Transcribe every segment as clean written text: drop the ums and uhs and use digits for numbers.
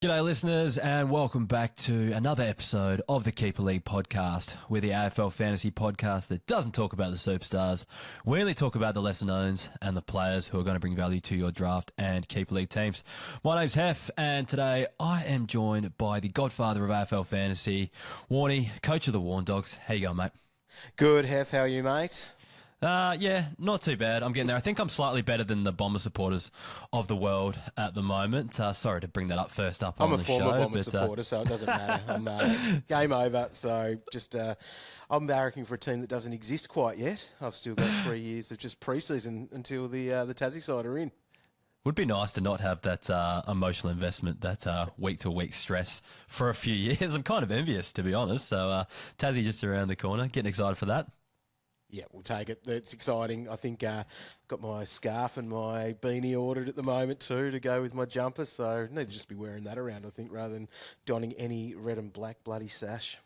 G'day listeners and welcome back to another episode of the Keeper League podcast. We're the AFL Fantasy Podcast that doesn't talk about the superstars. We only talk about the lesser knowns and the players who are going to bring value to your draft and Keeper League teams. My name's Hef and today I am joined by the godfather of AFL Fantasy, Warnie, coach of the Warn Dogs. How you going, mate? Good, Hef. How are you, mate? Yeah, not too bad. I'm getting there. I think I'm slightly better than the Bomber supporters of the world at the moment. Sorry to bring that up first up on the show. I'm a former Bomber supporter, so it doesn't matter. I'm game over. So just I'm barracking for a team that doesn't exist quite yet. I've still got 3 years of just pre-season until the Tassie side are in. Would be nice to not have that emotional investment, that week-to-week stress for a few years. I'm kind of envious, to be honest. So Tassie just around the corner. Getting excited for that. Yeah, we'll take it. It's exciting. I think got my scarf and my beanie ordered at the moment too to go with my jumper. So I need to just be wearing that around, I think, rather than donning any red and black bloody sash.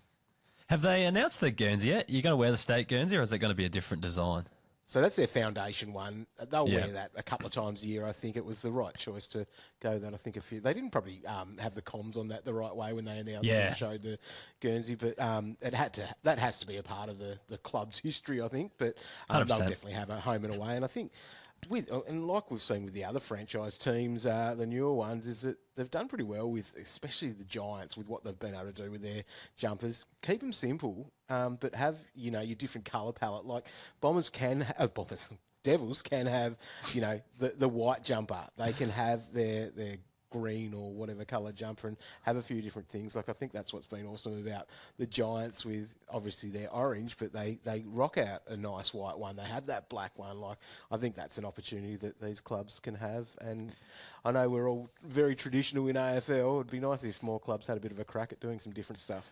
Have they announced the Guernsey yet? You going to wear the state Guernsey or is it going to be a different design? So that's their foundation one. They'll wear that a couple of times a year. I think it was the right choice to go that. I think they didn't probably have the comms on that the right way when they announced it and showed the Guernsey, but that has to be a part of the club's history, I think. But they'll definitely have a home and away, and I think. And like we've seen with the other franchise teams, the newer ones, is that they've done pretty well with, especially the Giants, with what they've been able to do with their jumpers. Keep them simple, but have your different colour palette. Like Devils can have the white jumper. They can have their green or whatever colour jumper and have a few different things. Like I think that's what's been awesome about the Giants with obviously their orange, but they rock out a nice white one. They have that black one. Like I think that's an opportunity that these clubs can have. And I know we're all very traditional in AFL. It'd be nice if more clubs had a bit of a crack at doing some different stuff.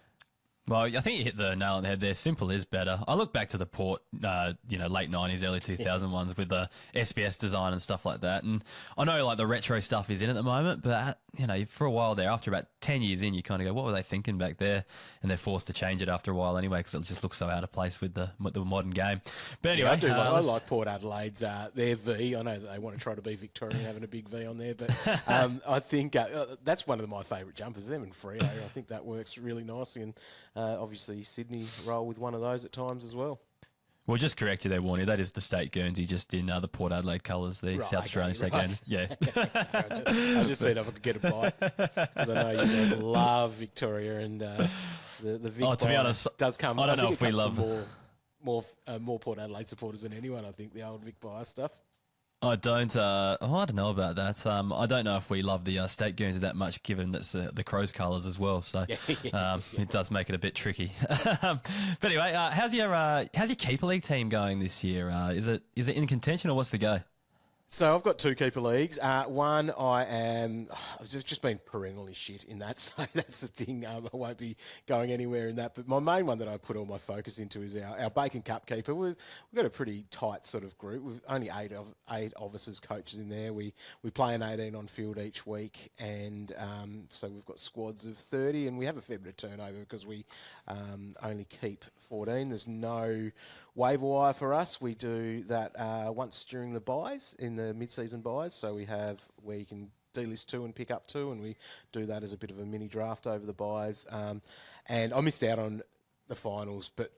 Well, I think you hit the nail on the head there. Simple is better. I look back to the Port, late 90s, early 2000 ones with the SBS design and stuff like that. And I know like the retro stuff is in at the moment, but for a while there, after about 10 years in, you kind of go, what were they thinking back there? And they're forced to change it after a while anyway, because it just looks so out of place with the modern game. But anyway, I like Port Adelaide's their V. I know that they want to try to be Victorian, having a big V on there, but I think that's one of my favourite jumpers. Them and Freo, I think that works really nicely. And obviously, Sydney roll with one of those at times as well. Well, just correct you there, Warnie. That is the state Guernsey, just in the Port Adelaide colours, the South Australian state Guernsey. Yeah. I just said if I could get a bite, because I know you guys love Victoria and the Vic to be honest, does come. I don't know if we love more Port Adelaide supporters than anyone. I think the old Vic Bias stuff. I don't. I don't know about that. I don't know if we love the state Guernsey that much, given that's the Crows colours as well. So it does make it a bit tricky. But anyway, how's your Keeper League team going this year? Is it in contention or what's the go? So I've got two Keeper Leagues. One, I've just been perennially shit in that, so that's the thing. I won't be going anywhere in that. But my main one that I put all my focus into is our Bacon Cup keeper. We've got a pretty tight sort of group. We've only eight of us as coaches in there. We play an 18 on field each week, and so we've got squads of 30, and we have a fair bit of turnover because we only keep 14. There's no waiver wire for us. We do that once during the buys, in the mid-season buys. So we have where you can delist 2 and pick up 2, and we do that as a bit of a mini draft over the buys. And I missed out on the finals, but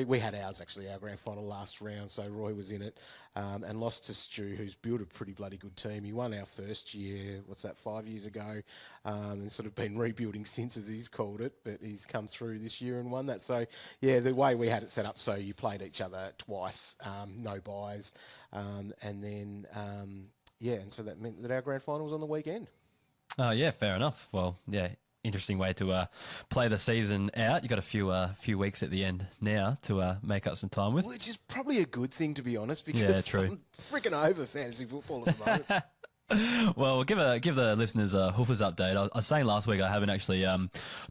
we had ours actually, our grand final last round, so Roy was in it, and lost to Stu, who's built a pretty bloody good team. He won our first year, 5 years ago, and sort of been rebuilding since, as he's called it, but he's come through this year and won that. So yeah, the way we had it set up, so you played each other twice, no buys, and then and so that meant that our grand final was on the weekend. Oh yeah, fair enough. Well, yeah. Interesting way to play the season out. You've got a few weeks at the end now to make up some time with. Which is probably a good thing, to be honest, because I'm freaking over fantasy football at the moment. Well, give the listeners a Hoofers update. I was saying last week I haven't actually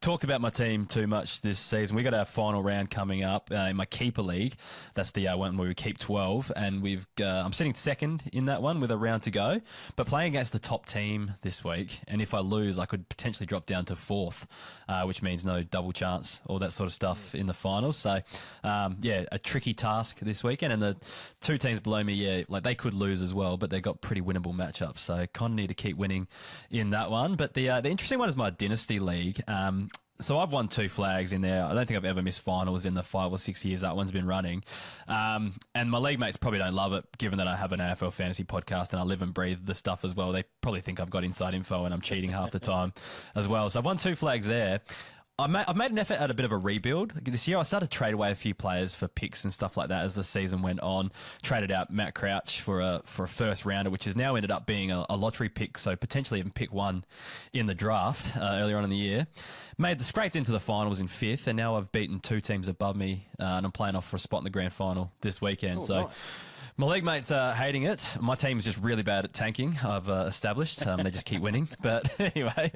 talked about my team too much this season. We got our final round coming up in my Keeper League. That's the one where we keep 12, and I'm sitting second in that one with a round to go, but playing against the top team this week. And if I lose, I could potentially drop down to fourth, which means no double chance, all that sort of stuff in the finals. So, a tricky task this weekend. And the two teams below me, they could lose as well, but they've got pretty winnable matchups. So so kind of need to keep winning in that one. But the interesting one is my Dynasty League. So I've won 2 flags in there. I don't think I've ever missed finals in the 5 or 6 years that one's been running. And my league mates probably don't love it, given that I have an AFL Fantasy Podcast and I live and breathe the stuff as well. They probably think I've got inside info and I'm cheating half the time as well. So I've won 2 flags there. I've made an effort at a bit of a rebuild this year. I started to trade away a few players for picks and stuff like that as the season went on. Traded out Matt Crouch for a first rounder, which has now ended up being a lottery pick, so potentially even pick 1 in the draft earlier on in the year. Scraped into the finals in 5th, and now I've beaten 2 teams above me, and I'm playing off for a spot in the grand final this weekend. Nice. My league mates are hating it. My team is just really bad at tanking, I've established. They just keep winning. But anyway,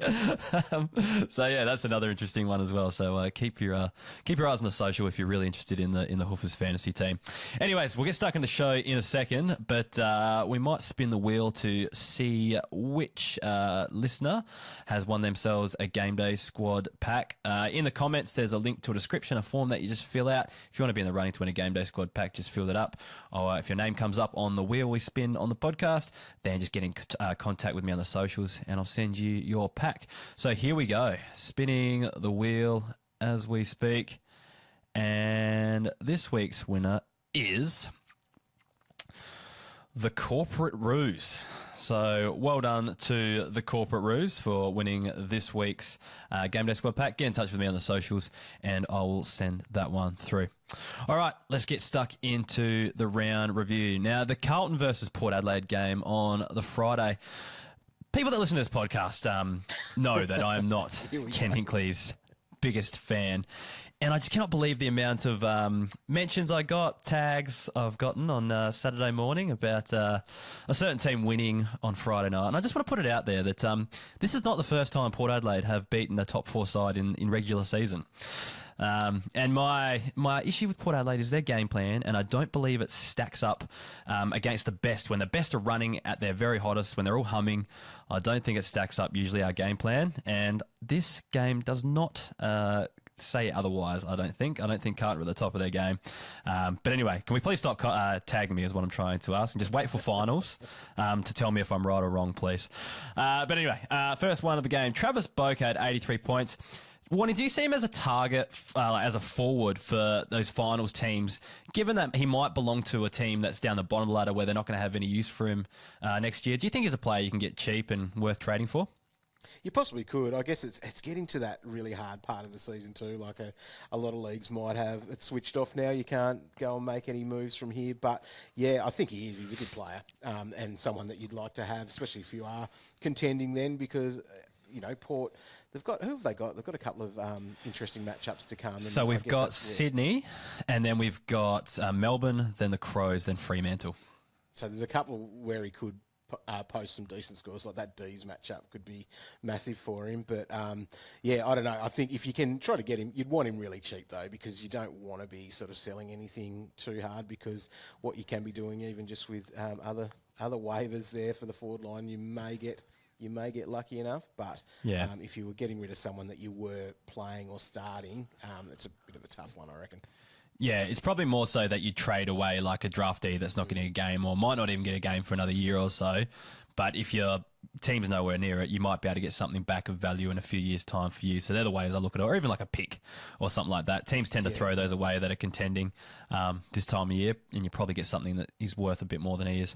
so yeah, that's another interesting one as well. So keep your eyes on the social if you're really interested in the Hoofers fantasy team. Anyways, we'll get stuck in the show in a second, but we might spin the wheel to see which listener has won themselves a Game Day Squad pack. In the comments, there's a link to a description, a form that you just fill out. If you want to be in the running to win a Game Day Squad pack, just fill that up. Or if your name comes up on the wheel we spin on the podcast, then just get in contact with me on the socials and I'll send you your pack. So here we go, spinning the wheel as we speak, and this week's winner is the Corporate Ruse. So well done to the Corporate Ruse for winning this week's Game Day Squad pack. Get in touch with me on the socials and I will send that one through. All right, let's get stuck into the round review. Now, the Carlton versus Port Adelaide game on the Friday. People that listen to this podcast know that I am not Ken Hinckley's biggest fan. And I just cannot believe the amount of mentions I got, tags I've gotten on Saturday morning about a certain team winning on Friday night. And I just want to put it out there that this is not the first time Port Adelaide have beaten a top 4 side in regular season. And my issue with Port Adelaide is their game plan, and I don't believe it stacks up against the best. When the best are running at their very hottest, when they're all humming, I don't think it stacks up usually our game plan. And this game does not say otherwise, I don't think. I don't think Carlton are at the top of their game. But anyway, can we please stop tagging me is what I'm trying to ask, and just wait for finals to tell me if I'm right or wrong, please. But anyway, first one of the game, Travis Boak had 83 points. Warnie, do you see him as a target, as a forward for those finals teams, given that he might belong to a team that's down the bottom ladder where they're not going to have any use for him next year? Do you think he's a player you can get cheap and worth trading for? You possibly could. I guess it's getting to that really hard part of the season too. Like a lot of leagues might have it switched off now. You can't go and make any moves from here. But yeah, I think he is. He's a good player and someone that you'd like to have, especially if you are contending then, because Port, who have they got? They've got a couple of interesting matchups to come. So we've got Sydney, and then we've got Melbourne, then the Crows, then Fremantle. So there's a couple where he could post some decent scores, like that D's matchup could be massive for him. But yeah, I don't know. I think if you can try to get him, you'd want him really cheap though, because you don't want to be sort of selling anything too hard, because what you can be doing, even just with other waivers there for the forward line, you may get lucky enough. But yeah, if you were getting rid of someone that you were playing or starting, it's a bit of a tough one, I reckon. Yeah, it's probably more so that you trade away like a draftee that's not getting a game or might not even get a game for another year or so. But if your team's nowhere near it, you might be able to get something back of value in a few years' time for you. So they're the ways I look at it, or even like a pick or something like that. Teams tend to throw those away that are contending this time of year, and you probably get something that is worth a bit more than he is.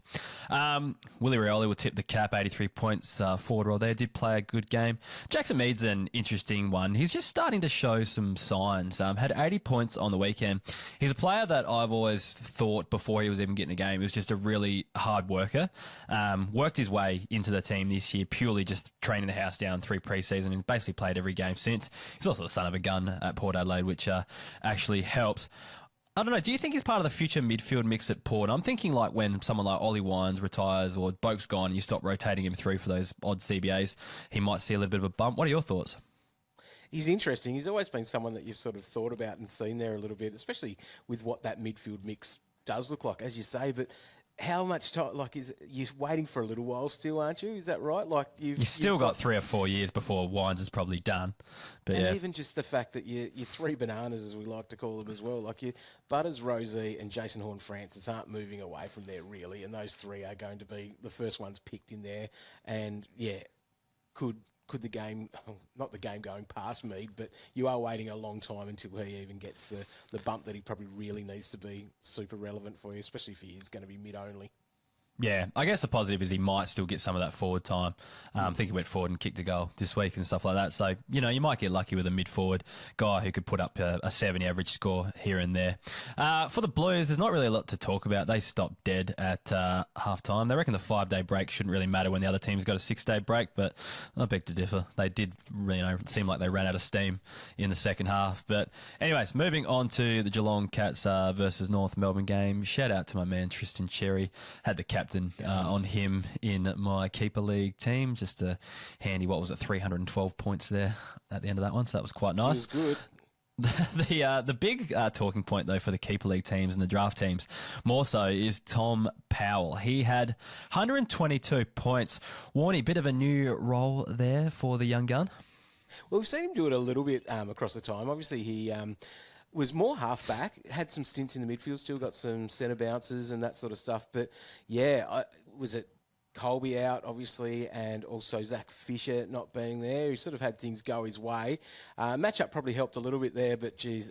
Willie Rioli will tip the cap, 83 points forward roll there. Did play a good game. Jackson Mead's an interesting one. He's just starting to show some signs. Had 80 points on the weekend. He's a player that I've always thought before he was even getting a game, he was just a really hard worker. Worked his way into the team this year, purely just training the house down through pre-season and basically played every game since. He's also the son of a gun at Port Adelaide, which actually helps. I don't know, do you think he's part of the future midfield mix at Port? I'm thinking like when someone like Ollie Wines retires or Boak's gone and you stop rotating him through for those odd CBAs, he might see a little bit of a bump. What are your thoughts? He's interesting. He's always been someone that you've sort of thought about and seen there a little bit, especially with what that midfield mix does look like, as you say. But how much time? Like, you're waiting for a little while still, aren't you? Is that right? Like, you've still got 3 or 4 years before Wines is probably done. But and even just the fact that you're 3 bananas, as we like to call them as well. Like, Butters, Rosie, and Jason Horn-Francis aren't moving away from there really, and those 3 are going to be the first ones picked in there. And could the game, not the game going past Mead, but you are waiting a long time until he even gets the bump that he probably really needs to be super relevant for you, especially if he is going to be mid-only. Yeah, I guess the positive is he might still get some of that forward time. I think he went forward and kicked a goal this week and stuff like that. So, you might get lucky with a mid-forward guy who could put up a 70 average score here and there. For the Blues, there's not really a lot to talk about. They stopped dead at half-time. They reckon the 5-day break shouldn't really matter when the other team's got a 6-day break, but I beg to differ. They did, seem like they ran out of steam in the second half. But anyways, moving on to the Geelong Cats versus North Melbourne game. Shout out to my man Tristan Cherry. Had the captain on him in my keeper league team. Just a handy, 312 points there at the end of that one. So that was quite nice. It was good. The big talking point, though, for the keeper league teams and the draft teams, more so, is Tom Powell. He had 122 points. Warnie, bit of a new role there for the young gun. Well, we've seen him do it a little bit across the time. Obviously, he was more half-back, had some stints in the midfield, still got some centre bounces and that sort of stuff. But, was it Colby out, obviously, and also Zach Fisher not being there? He sort of had things go his way. Matchup probably helped a little bit there, but, geez,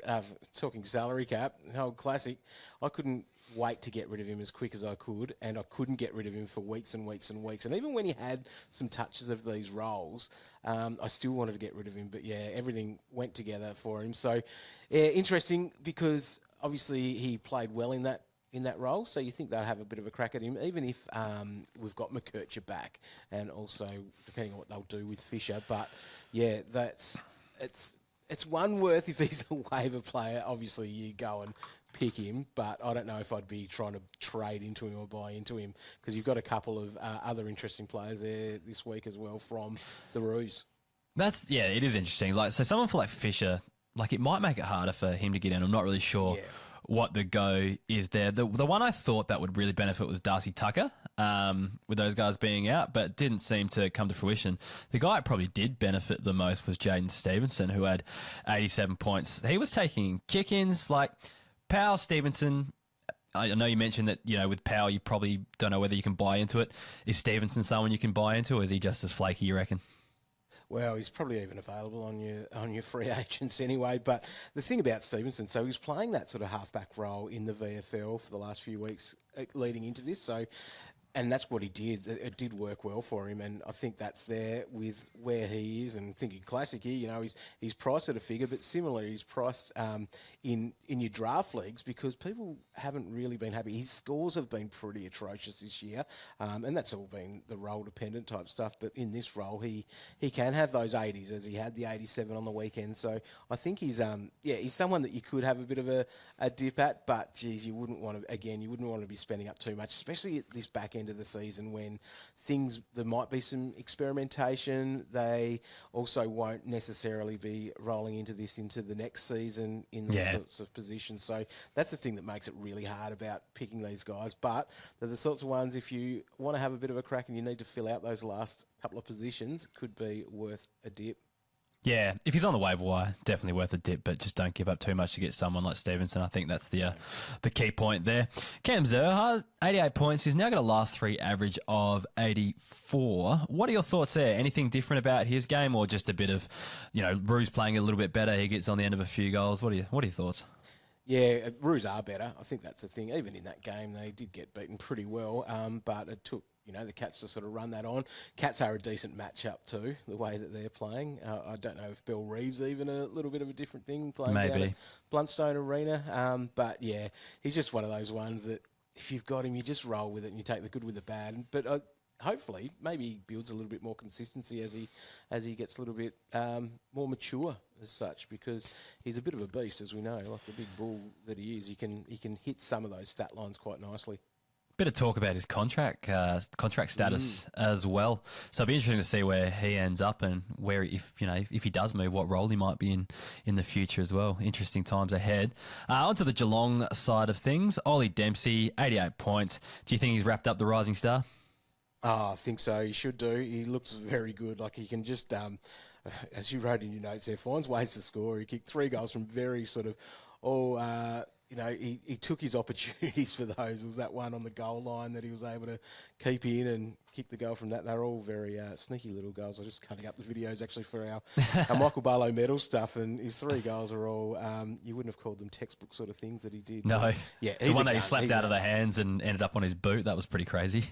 talking salary cap, old classic, I couldn't wait to get rid of him as quick as I could, and I couldn't get rid of him for weeks and weeks and weeks. And even when he had some touches of these roles, I still wanted to get rid of him. But, everything went together for him. So, interesting, because obviously he played well in that role, so you think they'll have a bit of a crack at him, even if we've got McKercher back, and also depending on what they'll do with Fisher. But, it's one worth if he's a waiver player. Obviously, you go and pick him, but I don't know if I'd be trying to trade into him or buy into him, because you've got a couple of other interesting players there this week as well from the Roos. It is interesting. So someone for Fisher, it might make it harder for him to get in. I'm not really sure what the go is there. The one I thought that would really benefit was Darcy Tucker, with those guys being out, but didn't seem to come to fruition. The guy that probably did benefit the most was Jaden Stevenson, who had 87 points. He was taking kick-ins Powell, Stevenson. I know you mentioned that, with Powell, you probably don't know whether you can buy into it. Is Stevenson someone you can buy into, or is he just as flaky, you reckon? Well, he's probably even available on your free agents anyway. But the thing about Stevenson, so he's playing that sort of halfback role in the VFL for the last few weeks leading into this. And that's what he did. It did work well for him, and I think that's there with where he is. And thinking classic here, he's priced at a figure, but similarly he's priced in your draft leagues, because people haven't really been happy. His scores have been pretty atrocious this year, and that's all been the role dependent type stuff. But in this role, he can have those 80s, as he had the 87 on the weekend. So I think he's someone that you could have a bit of a dip at, but geez, you wouldn't want to be spending up too much, especially at this back end of the season when there might be some experimentation. They also won't necessarily be rolling into the next season in these sorts of positions. So that's the thing that makes it really hard about picking these guys. But they're the sorts of ones, if you want to have a bit of a crack and you need to fill out those last couple of positions, could be worth a dip. Yeah, if he's on the waiver wire, definitely worth a dip, but just don't give up too much to get someone like Stevenson. I think that's the key point there. Cam Zerha, 88 points. He's now got a last 3 average of 84. What are your thoughts there? Anything different about his game, or just a bit of, Roos playing a little bit better, he gets on the end of a few goals? What are your thoughts? Yeah, Roos are better. I think that's the thing. Even in that game, they did get beaten pretty well, but it took the Cats to sort of run that on. Cats are a decent matchup too, the way that they're playing. I don't know if Bill Reeves even a little bit of a different thing playing down at Bluntstone Arena. But yeah, he's just one of those ones that if you've got him, you just roll with it and you take the good with the bad. But hopefully, maybe he builds a little bit more consistency as he gets a little bit more mature as such, because he's a bit of a beast, as we know, like the big bull that he is. He can hit some of those stat lines quite nicely. Bit of talk about his contract status as well. So it'll be interesting to see where he ends up and where, if he does move, what role he might be in the future as well. Interesting times ahead. Onto the Geelong side of things. Ollie Dempsey, 88 points. Do you think he's wrapped up the rising star? Oh, I think so. He should do. He looks very good. Like he can just, as you wrote in your notes there, finds ways to score. He kicked 3 goals from very sort of he took his opportunities for those. It was that one on the goal line that he was able to keep in and kick the goal from that. They're all very sneaky little goals. I was just cutting up the videos actually for our Michael Barlow medal stuff, and his 3 goals are all, you wouldn't have called them textbook sort of things that he did. No. But, yeah, the one that he slapped out of the hands and ended up on his boot, that was pretty crazy.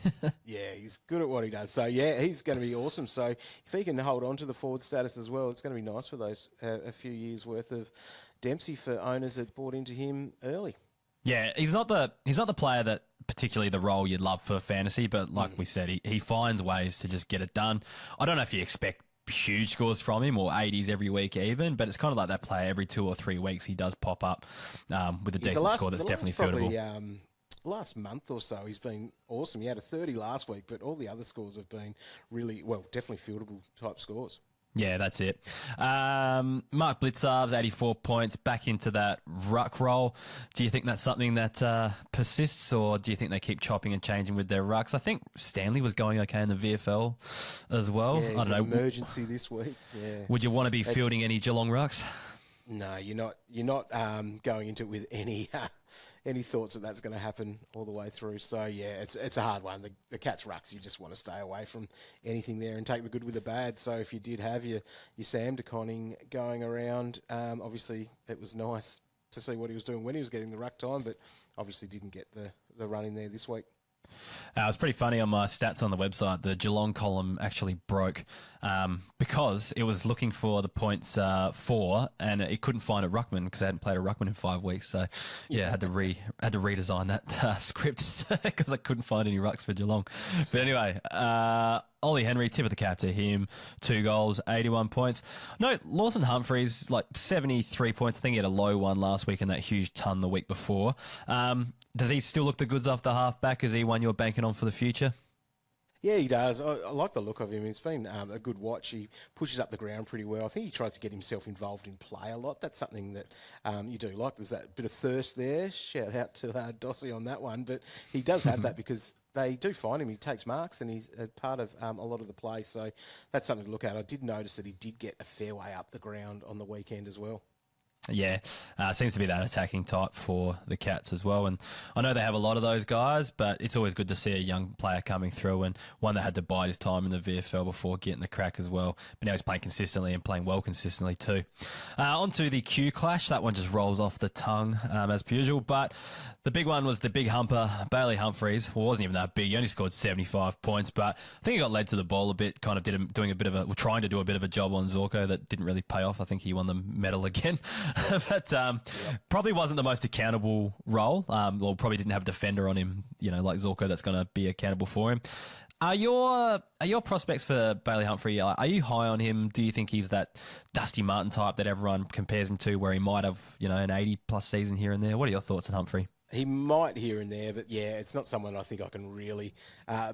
Yeah, he's good at what he does. So, yeah, he's going to be awesome. So if he can hold on to the forward status as well, it's going to be nice for those a few years' worth of Dempsey for owners that bought into him early. Yeah, he's not the player that particularly the role you'd love for fantasy, but like we said, he finds ways to just get it done. I don't know if you expect huge scores from him or 80s every week even, but it's kind of like that player every 2 or 3 weeks he does pop up with a decent score that's definitely fieldable. Last month or so, he's been awesome. He had a 30 last week, but all the other scores have been really, definitely fieldable type scores. Yeah, that's it. Mark Blitzarves, 84 points, back into that ruck role. Do you think that's something that persists, or do you think they keep chopping and changing with their rucks? I think Stanley was going okay in the VFL as well. Yeah, I don't know. Emergency this week. Yeah. Would you want to be fielding any Geelong rucks? No, you're not. You're not going into it with any thoughts that that's going to happen all the way through. So yeah, it's a hard one. The Cats rucks, you just want to stay away from anything there and take the good with the bad. So if you did have your Sam de Conning going around, obviously it was nice to see what he was doing when he was getting the ruck time, but obviously didn't get the run in there this week. It was pretty funny on my stats on the website. The Geelong column actually broke because it was looking for the points for, and it couldn't find a ruckman because I hadn't played a ruckman in 5 weeks. So yeah, had to redesign that script because I couldn't find any rucks for Geelong. But anyway, Ollie Henry, tip of the cap to him. 2 goals, 81 points. No, Lawson Humphries, like 73 points. I think he had a low one last week and that huge ton the week before. Does he still look the goods off the halfback? Is he one you're banking on for the future? Yeah, he does. I like the look of him. It's been a good watch. He pushes up the ground pretty well. I think he tries to get himself involved in play a lot. That's something that you do like. There's that bit of thirst there. Shout out to Dossie on that one. But he does have that because they do find him. He takes marks and he's a part of a lot of the play. So that's something to look at. I did notice that he did get a fair way up the ground on the weekend as well. Yeah, seems to be that attacking type for the Cats as well. And I know they have a lot of those guys, but it's always good to see a young player coming through and one that had to bide his time in the VFL before getting the crack as well. But now he's playing consistently and playing well consistently too. On to the Q clash. That one just rolls off the tongue as per usual. But the big one was the big humper, Bailey Humphries. Well, it wasn't even that big. He only scored 75 points, but I think he got led to the ball a bit, kind of trying to do a bit of a job on Zorko that didn't really pay off. I think he won the medal again. But probably wasn't the most accountable role. Or probably didn't have a defender on him, like Zorko that's going to be accountable for him. Are your prospects for Bailey Humphrey, are you high on him? Do you think he's that Dusty Martin type that everyone compares him to, where he might have, an 80-plus season here and there? What are your thoughts on Humphrey? He might here and there, but yeah, it's not someone I think I can really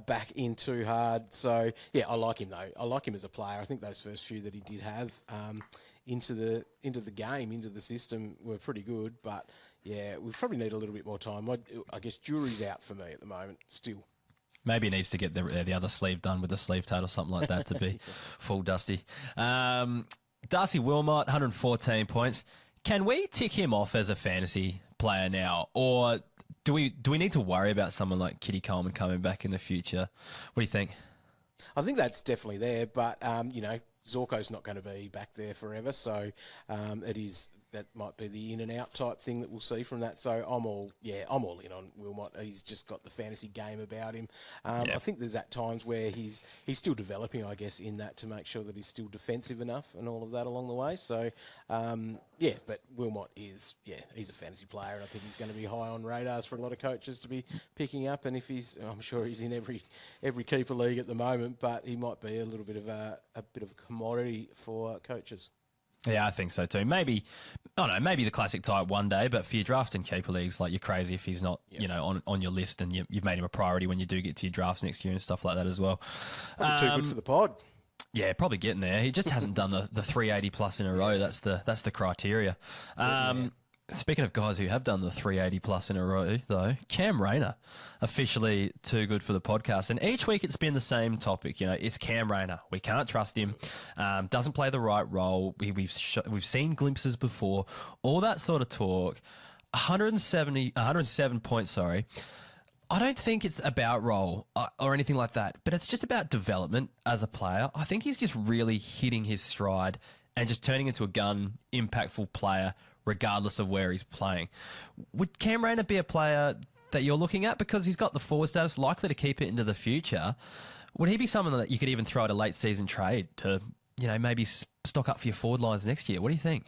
back in too hard. So yeah, I like him though. I like him as a player. I think those first few that he did have into the game, into the system, were pretty good. But yeah, we probably need a little bit more time. I guess jury's out for me at the moment still. Maybe he needs to get the other sleeve done with a sleeve tail or something like that to be full Dusty. Darcy Wilmot, 114 points. Can we tick him off as a fantasy player now, or do we need to worry about someone like Kitty Coleman coming back in the future? What do you think? I think that's definitely there, but Zorko's not going to be back there forever, so that might be the in and out type thing that we'll see from that. So I'm all in on Wilmot. He's just got the fantasy game about him. I think there's at times where he's still developing, I guess, in that to make sure that he's still defensive enough and all of that along the way. So but Wilmot he's a fantasy player. I think he's going to be high on radars for a lot of coaches to be picking up. And I'm sure he's in every keeper league at the moment, but he might be a little bit of a commodity for coaches. Yeah, I think so too. Maybe, I don't know, maybe the classic type one day, but for your draft and keeper leagues, like, you're crazy if he's not, on your list, and you've made him a priority when you do get to your drafts next year and stuff like that as well. Probably too good for the pod. Yeah, probably getting there. He just hasn't done the 380 plus in a row. That's the criteria. Speaking of guys who have done the 380 plus in a row, though, Cam Rayner, officially too good for the podcast. And each week it's been the same topic. It's Cam Rayner. We can't trust him. Doesn't play the right role. We've seen glimpses before. All that sort of talk. 107 points, sorry. I don't think it's about role or anything like that, but it's just about development as a player. I think he's just really hitting his stride and just turning into a gun, impactful player, regardless of where he's playing. Would Cam Rayner be a player that you're looking at because he's got the forward status, likely to keep it into the future? Would he be someone that you could even throw at a late season trade to, maybe stock up for your forward lines next year? What do you think?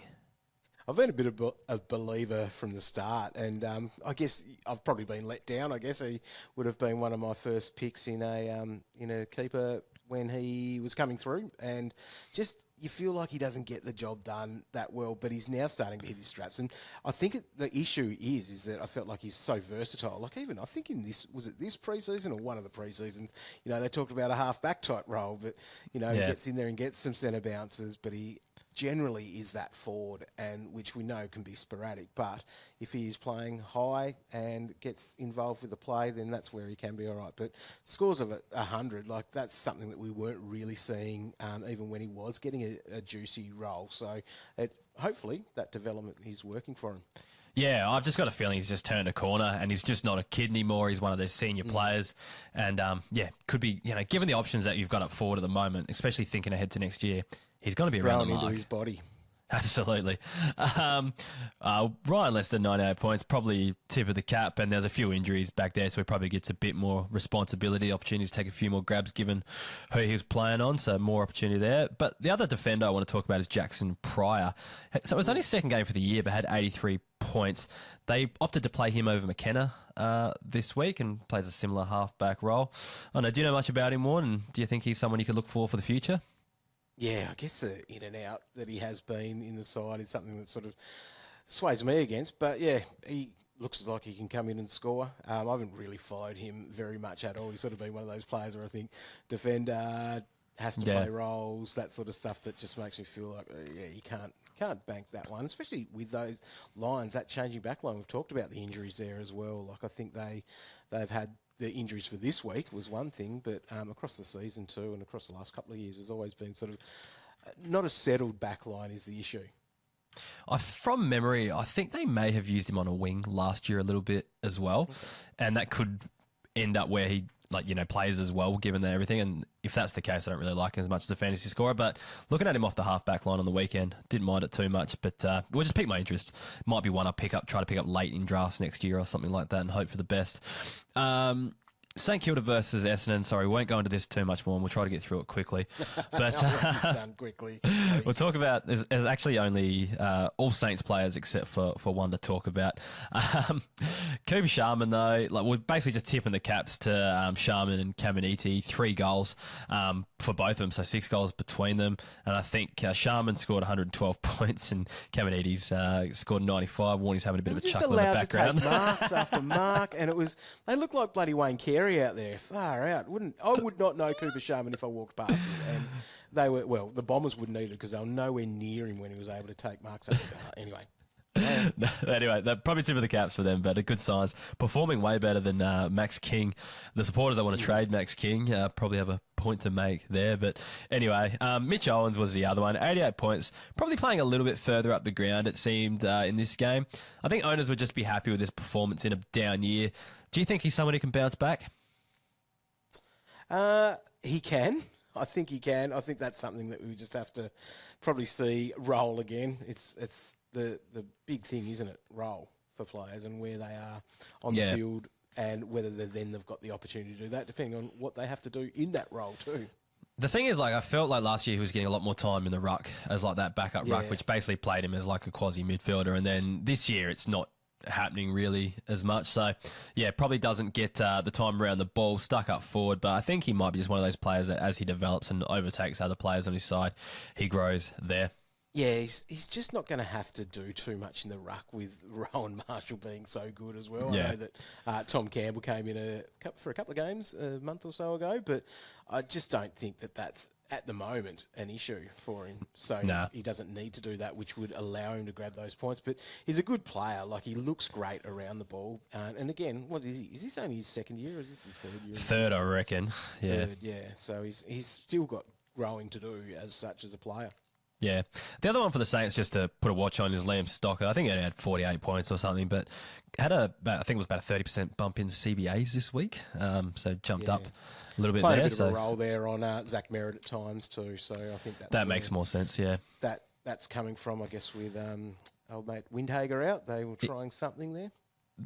I've been a bit of a believer from the start, and I guess I've probably been let down. I guess he would have been one of my first picks in a keeper when he was coming through, and just you feel like he doesn't get the job done that well, but he's now starting to hit his straps. And I think the issue is that I felt like he's so versatile. Like, even I think in this preseason or one of the preseasons, they talked about a half-back type role, but he gets in there and gets some centre bounces, but he generally is that forward, and which we know can be sporadic. But if he is playing high and gets involved with the play, then that's where he can be all right. But scores of 100, like, that's something that we weren't really seeing even when he was getting a juicy role. So hopefully that development is working for him. Yeah, I've just got a feeling he's just turned a corner and he's just not a kid anymore. He's one of those senior players. And, could be, given the options that you've got up forward at the moment, especially thinking ahead to next year, he's going to be around the mark. Into his body. Absolutely. Ryan Lester, 98 points, probably tip of the cap, and there's a few injuries back there, so he probably gets a bit more responsibility, opportunity to take a few more grabs given who he was playing on, so more opportunity there. But the other defender I want to talk about is Jackson Pryor. So it was only his second game for the year, but had 83 points. They opted to play him over McKenna this week, and plays a similar half-back role. I don't know, do you know much about him, Warren, and do you think he's someone you could look for the future? Yeah, I guess the in and out that he has been in the side is something that sort of sways me against. But yeah, he looks like he can come in and score. I haven't really followed him very much at all. He's sort of been one of those players where I think defender has to play roles, that sort of stuff that just makes me feel like, you can't bank that one, especially with those lines, that changing back line. We've talked about the injuries there as well. Like, I think they've had the injuries for this week was one thing, but across the season too, and across the last couple of years, there's always been sort of not a settled back line is the issue. From memory, I think they may have used him on a wing last year a little bit as well, and that could end up where he plays as well, given everything. And if that's the case, I don't really like him as much as a fantasy scorer. But looking at him off the half-back line on the weekend, didn't mind it too much. But we'll just pique my interest. Might be one I try to pick up late in drafts next year or something like that, and hope for the best. St Kilda versus Essendon. Sorry, we won't go into this too much more, and we'll try to get through it quickly. But done quickly. We'll talk about. There's actually only all Saints players except for one to talk about. Cooper Sharman, though, we're basically just tipping the caps to Sharman and Caminiti. 3 goals for both of them, so 6 goals between them. And I think Sharman scored 112 points, and Caminiti's scored 95. Warnie's having a bit of a chuckle in the background. To take marks after mark, and they look like bloody Wayne Carey out there, far out. I would not know Cooper Sharman if I walked past him, and they were, well, the Bombers wouldn't either because they were nowhere near him when he was able to take marks after anyway. Anyway, they're probably tip of the caps for them, but a good signs. Performing way better than Max King. The supporters that want to trade Max King probably have a point to make there. But anyway, Mitch Owens was the other one. 88 points. Probably playing a little bit further up the ground, it seemed, in this game. I think owners would just be happy with his performance in a down year. Do you think he's someone who can bounce back? He can. I think he can. I think that's something that we just have to probably see roll again. It's the big thing, isn't it? Roll for players and where they are on the field, and whether they've got the opportunity to do that, depending on what they have to do in that role too. The thing is, I felt like last year he was getting a lot more time in the ruck as that backup ruck, which basically played him as a quasi midfielder. And then this year it's not happening really as much. So, probably doesn't get the time around the ball, stuck up forward. But I think he might be just one of those players that as he develops and overtakes other players on his side, he grows there. Yeah, he's just not going to have to do too much in the ruck with Rowan Marshall being so good as well. Yeah. I know that Tom Campbell came in for a couple of games a month or so ago, but I just don't think that that's at the moment an issue for him. So he doesn't need to do that, which would allow him to grab those points. But he's a good player. Like, he looks great around the ball. And again, what is he? Is this only his second year or is this his third year? Third, I reckon. Yeah. Third, yeah. So he's still got growing to do as such as a player. Yeah. The other one for the Saints, just to put a watch on, is Liam Stocker. I think he had 48 points or something, but had I think it was about a 30% bump in CBAs this week. So jumped up a little bit Playing there. a bit of a role there on Zach Merritt at times too. So I think that makes more sense, yeah. That's coming from, I guess, with old mate Windhager out. They were trying something there.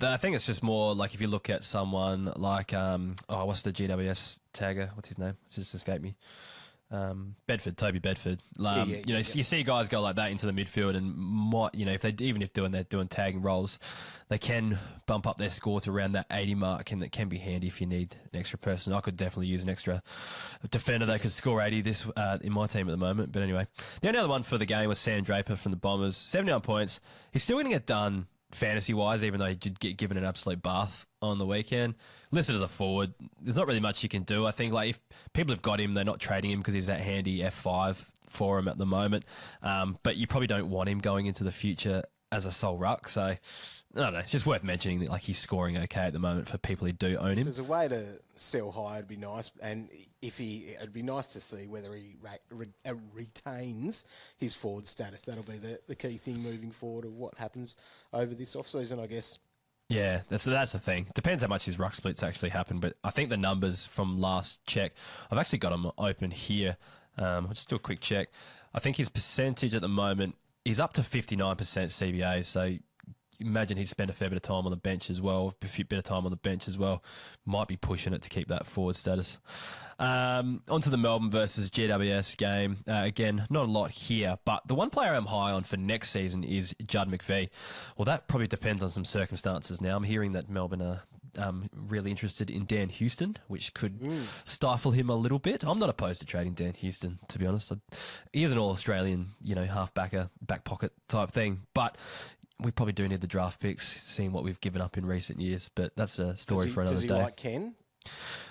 I think it's just more like if you look at someone like, what's the GWS tagger? What's his name? It just escaped me. Toby Bedford. You see guys go like that into the midfield, and if they're doing tagging roles, they can bump up their score to around that 80 mark, and that can be handy if you need an extra person. I could definitely use an extra defender that could score 80 this in my team at the moment. But anyway, the only other one for the game was Sam Draper from the Bombers, 79 points. He's still going to get done fantasy-wise, even though he did get given an absolute bath on the weekend. Listed as a forward, there's not really much you can do. I think if people have got him, they're not trading him because he's that handy F5 for him at the moment. But you probably don't want him going into the future as a sole ruck. So, I don't know. It's just worth mentioning that he's scoring okay at the moment for people who do own him. If there's a way to sell high, it'd be nice. And it'd be nice to see whether he retains his forward status. That'll be the key thing moving forward of what happens over this off-season, I guess. Yeah, that's the thing. Depends how much his ruck splits actually happen, but I think the numbers from last check, I've actually got them open here. I'll just do a quick check. I think his percentage at the moment is up to 59% CBA, so imagine he'd spend a fair bit of time on the bench as well, a bit of time on the bench as well. Might be pushing it to keep that forward status. Onto the Melbourne versus GWS game. Again, not a lot here, but the one player I'm high on for next season is Judd McVie. Well, that probably depends on some circumstances now. I'm hearing that Melbourne are really interested in Dan Houston, which could stifle him a little bit. I'm not opposed to trading Dan Houston, to be honest. He is an all-Australian, half-backer, back pocket type thing, but we probably do need the draft picks, seeing what we've given up in recent years. But that's a story for another day. Does he like Ken?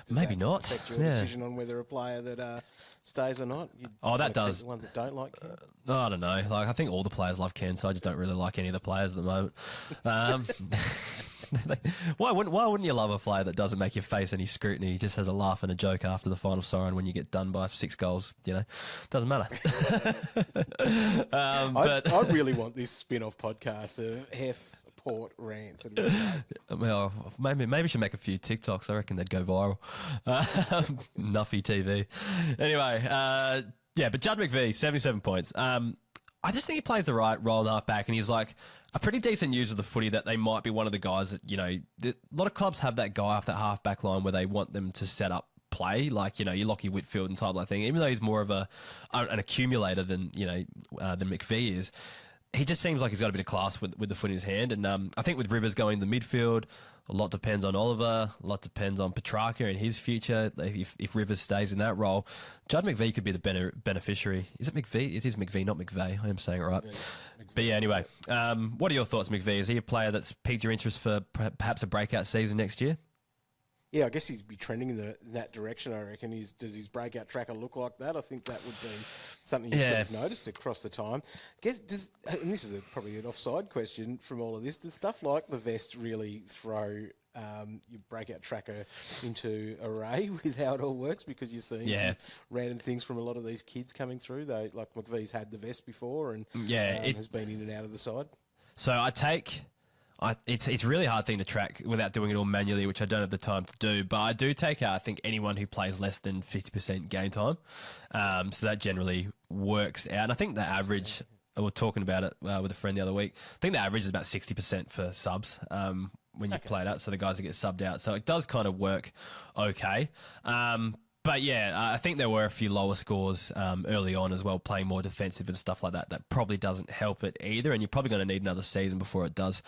Maybe not. Affect your decision on whether a player that stays or not? That does. The ones that don't like Ken? I don't know. I think all the players love Ken, so I just don't really like any of the players at the moment. Why wouldn't you love a player that doesn't make you face any scrutiny? He just has a laugh and a joke after the final siren when you get done by 6 goals. Doesn't matter. I really want this spin-off podcast of Hef Port rant. Well, maybe we should make a few TikToks. I reckon they'd go viral. Nuffy TV. Anyway, but Judd McVie, 77 points. I just think he plays the right role in half-back, and he's like a pretty decent user of the footy that they might be one of the guys that, a lot of clubs have that guy off that half-back line where they want them to set up play, like, your Lockie Whitfield and type of thing, even though he's more of an accumulator than McVie is. He just seems like he's got a bit of class with the foot in his hand. And I think with Rivers going in the midfield, a lot depends on Oliver, a lot depends on Petrarca and his future. If Rivers stays in that role, Judd McVie could be the beneficiary. Is it McVie? It is McVie, not McVeigh. I am saying it right. Yeah, but yeah, anyway, what are your thoughts, McVie? Is he a player that's piqued your interest for perhaps a breakout season next year? Yeah, I guess he'd be trending in that direction, I reckon. Does his breakout tracker look like that? I think that would be something you sort of noticed across the time. And this is probably an offside question from all of this, does stuff like the vest really throw your breakout tracker into array with how it all works? Because you're seeing some random things from a lot of these kids coming through. Like McVie's had the vest before and has been in and out of the side. So it's a really hard thing to track without doing it all manually, which I don't have the time to do. But I do take out, I think, anyone who plays less than 50% game time. So that generally works out. And I think the average, we were talking about it with a friend the other week, I think the average is about 60% for subs when you play it out. So the guys that get subbed out. So it does kind of work okay. But yeah, I think there were a few lower scores early on as well, playing more defensive and stuff like that. That probably doesn't help it either, and you're probably going to need another season before it does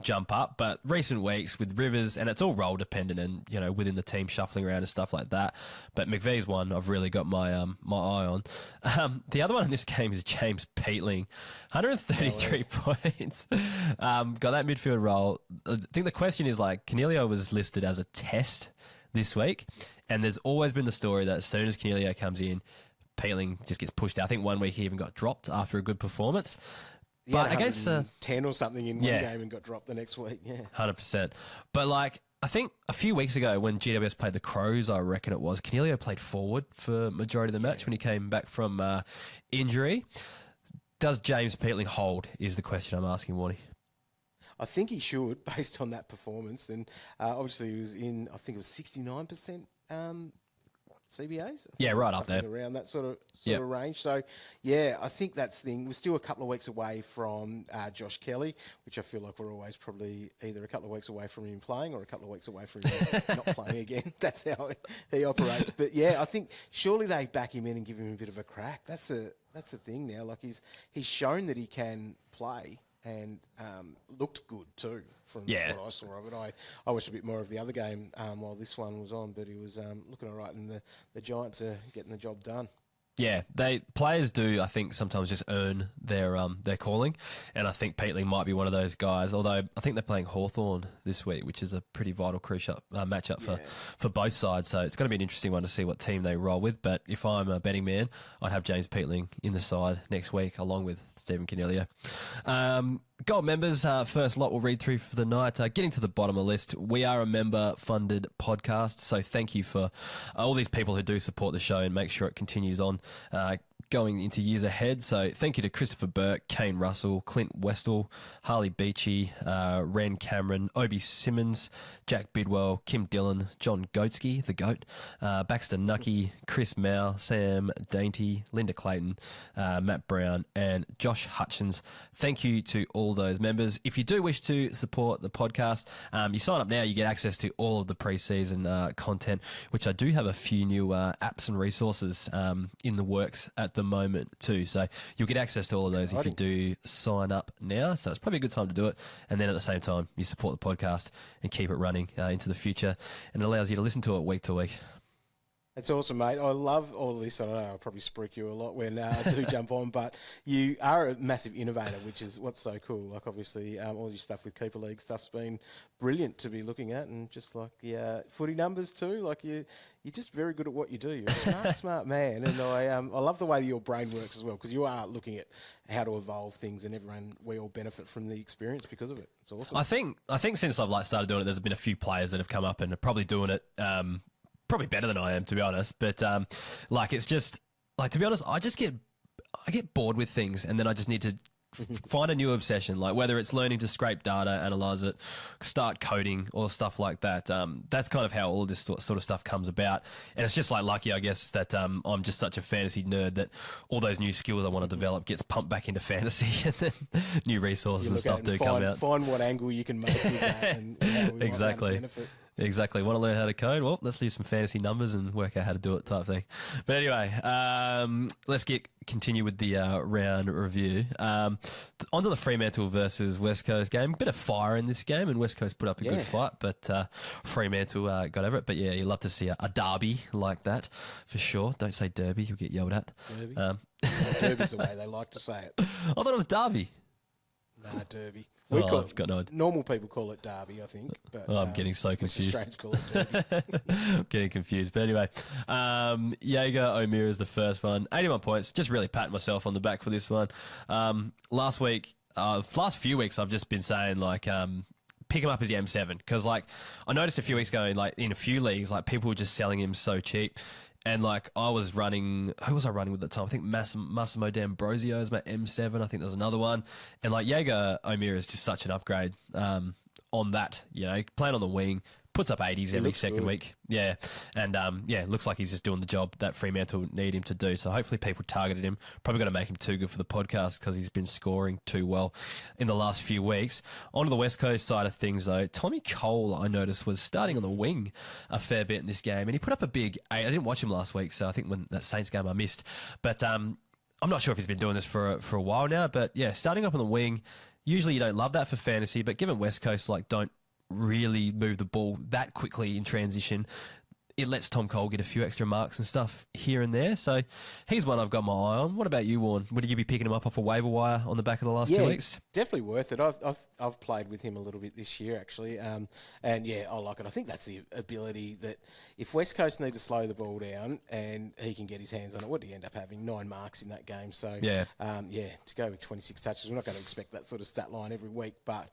jump up. But recent weeks with Rivers, and it's all role dependent, and within the team shuffling around and stuff like that. But McVee's one I've really got my my eye on. The other one in this game is James Peatling, 133 points. Got that midfield role. I think the question is Canelio was listed as a test this week. And there's always been the story that as soon as Canelio comes in, Peatling just gets pushed out. I think one week he even got dropped after a good performance. But against 10 or something in one game and got dropped the next week. Yeah, 100%. But I think a few weeks ago when GWS played the Crows, I reckon it was, Canelio played forward for majority of the match when he came back from injury. Does James Peatling hold is the question I'm asking, Warnie. I think he should, based on that performance. And obviously he was in, I think it was 69% CBAs. Yeah, right up there. Around that sort of range. So, yeah, I think that's the thing. We're still a couple of weeks away from Josh Kelly, which I feel like we're always probably either a couple of weeks away from him playing or a couple of weeks away from him not playing again. That's how he operates. But, yeah, I think surely they back him in and give him a bit of a crack. That's the thing now. He's shown that he can play. And looked good too from what I saw of it. I watched a bit more of the other game while this one was on, but he was looking all right, and the Giants are getting the job done. Yeah, players do, I think, sometimes just earn their calling, and I think Peatling might be one of those guys, although I think they're playing Hawthorn this week, which is a pretty vital, crucial matchup for both sides, so it's going to be an interesting one to see what team they roll with, but if I'm a betting man, I'd have James Peatling in the side next week, along with Stephen Canelio. Gold members, first lot we'll read through for the night. Getting to the bottom of the list, we are a member-funded podcast, so thank you for all these people who do support the show and make sure it continues on going into years ahead. So thank you to Christopher Burke, Kane Russell, Clint Westall, Harley Beachy, Ren Cameron, Obi Simmons, Jack Bidwell, Kim Dillon, John Goatsky, the GOAT, Baxter Nucky, Chris Mao, Sam Dainty, Linda Clayton, Matt Brown, and Josh Hutchins. Thank you to all those members. If you do wish to support the podcast, you sign up now, you get access to all of the pre-season content, which I do have a few new apps and resources in the works at the moment too. So you'll get access to all of those if you do sign up now. So it's probably a good time to do it. And then at the same time, you support the podcast and keep it running into the future. And it allows you to listen to it week to week. It's awesome, mate. I love all of this. I know I'll probably spruik you a lot when I do jump on, but you are a massive innovator, which is what's so cool. Obviously, all your stuff with Keeper League stuff's been brilliant to be looking at, and just footy numbers too. You're just very good at what you do. You're a smart man, and I love the way your brain works as well, because you are looking at how to evolve things, and we all benefit from the experience because of it. It's awesome. I think since I've started doing it, there's been a few players that have come up and are probably doing it. Probably better than I am, to be honest. But it's just to be honest, I get bored with things, and then I just need to find a new obsession. Whether it's learning to scrape data, analyze it, start coding, or stuff like that. That's kind of how all of this sort of stuff comes about. And it's just lucky, I guess, that I'm just such a fantasy nerd that all those new skills I want to develop gets pumped back into fantasy, and then new resources and stuff do come out. Find what angle you can make with that, and we exactly. might benefit. Exactly. Want to learn how to code? Well, let's do some fantasy numbers and work out how to do it type thing. But anyway, let's continue with the round review. Onto the Fremantle versus West Coast game. Bit of fire in this game, and West Coast put up a good fight, but Fremantle got over it. But yeah, you love to see a derby like that for sure. Don't say derby, you'll get yelled at. Derby? Derby's the way they like to say it. I thought it was derby. Nah, derby. I've got no idea. Normal people call it derby, I think. But I'm getting so confused. Australians call it derby. I'm getting confused. But anyway, Jaeger O'Meara is the first one. 81 points. Just really patting myself on the back for this one. Last few weeks, I've just been saying pick him up as the M7, because I noticed a few weeks ago, in a few leagues, people were just selling him so cheap. And I was running, who was I running with at the time? I think Massimo D'Ambrosio is my M7. I think there's another one. And Jaeger O'Meara is just such an upgrade on that, playing on the wing, puts up 80s every second good. week. Yeah. And, looks like he's just doing the job that Fremantle need him to do. So hopefully people targeted him. Probably got to make him too good for the podcast because he's been scoring too well in the last few weeks. On to the West Coast side of things, though. Tommy Cole, I noticed, was starting on the wing a fair bit in this game. And he put up a big 8. I didn't watch him last week, so I think when that Saints game I missed. But I'm not sure if he's been doing this for a while now. But, yeah, starting up on the wing, usually you don't love that for fantasy. But given West Coast, don't really move the ball that quickly in transition, it lets Tom Cole get a few extra marks and stuff here and there. So he's one I've got my eye on. What about you, Warren? Would you be picking him up off a waiver wire on the back of the last 2 weeks? Definitely worth it. I've played with him a little bit this year, actually. And yeah, I like it. I think that's the ability that if West Coast need to slow the ball down and he can get his hands on it, what do you end up having? 9 marks in that game. So, to go with 26 touches, we're not going to expect that sort of stat line every week, but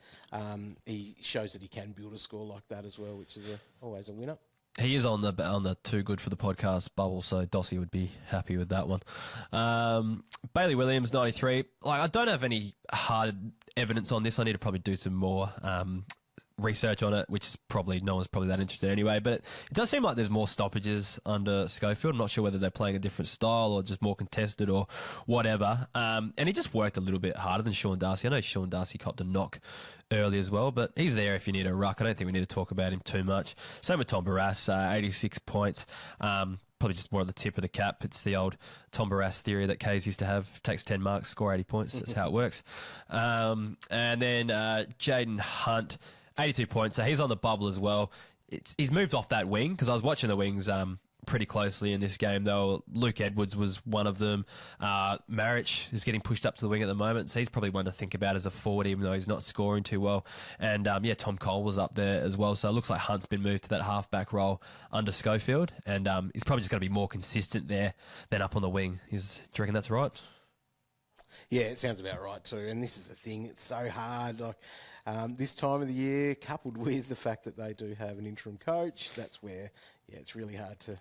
he shows that he can build a score like that as well, which is always a winner. He is on the too good for the podcast bubble, so Dossie would be happy with that one. Bailey Williams, 93. I don't have any hard evidence on this. I need to probably do some more research on it, which is probably no one's probably that interested anyway. But it does seem like there's more stoppages under Schofield. I'm not sure whether they're playing a different style or just more contested or whatever. And he just worked a little bit harder than Sean Darcy. I know Sean Darcy copped a knock early as well, but he's there if you need a ruck. I don't think we need to talk about him too much. Same with Tom Barrass, 86 points. Probably just more at the tip of the cap. It's the old Tom Barrass theory that Kays used to have. Takes 10 marks, score 80 points. That's how it works. And then Jaden Hunt, 82 points. So he's on the bubble as well. He's moved off that wing because I was watching the wings pretty closely in this game, though. Luke Edwards was one of them. Marich is getting pushed up to the wing at the moment, so he's probably one to think about as a forward, even though he's not scoring too well. And, Tom Cole was up there as well, so it looks like Hunt's been moved to that halfback role under Schofield, and he's probably just going to be more consistent there than up on the wing. Do you reckon that's right? Yeah, it sounds about right too. And this is the thing, it's so hard. This time of the year, coupled with the fact that they do have an interim coach, that's where, it's really hard to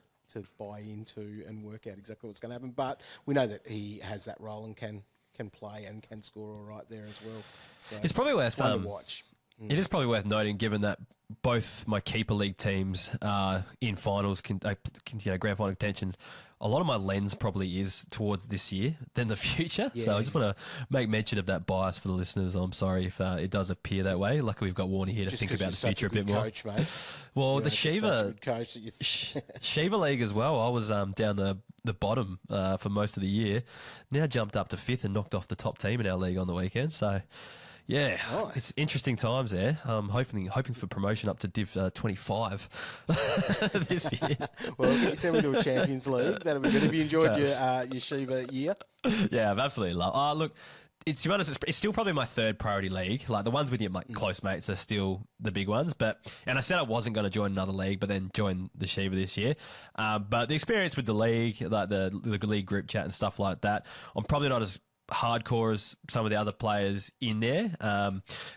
buy into and work out exactly what's going to happen. But we know that he has that role and can play and can score all right there as well. So it's probably worth to watch. It is probably worth noting, given that both my keeper league teams are in finals, grand final contention. A lot of my lens probably is towards this year than the future. Yeah. So I just want to make mention of that bias for the listeners. I'm sorry if it does appear that way. Luckily, we've got Warnie here to think about the future a bit more. Coach, mate. Well, the Shiva Shiva League as well. I was down the bottom for most of the year. Now jumped up to 5th and knocked off the top team in our league on the weekend. So. Yeah, nice. It's interesting times there. I'm hoping for promotion up to Div 25 this year. Well, get yourself into a Champions League. That'll be good. Have you enjoyed your Shiva year? Yeah, I've absolutely loved. Look, to be honest, it's still probably my third priority league. Like the ones with your close mates are still the big ones. And I said I wasn't going to join another league, but then join the Shiva this year. But the experience with the league, like the league group chat and stuff like that, I'm probably not as hardcore as some of the other players in there,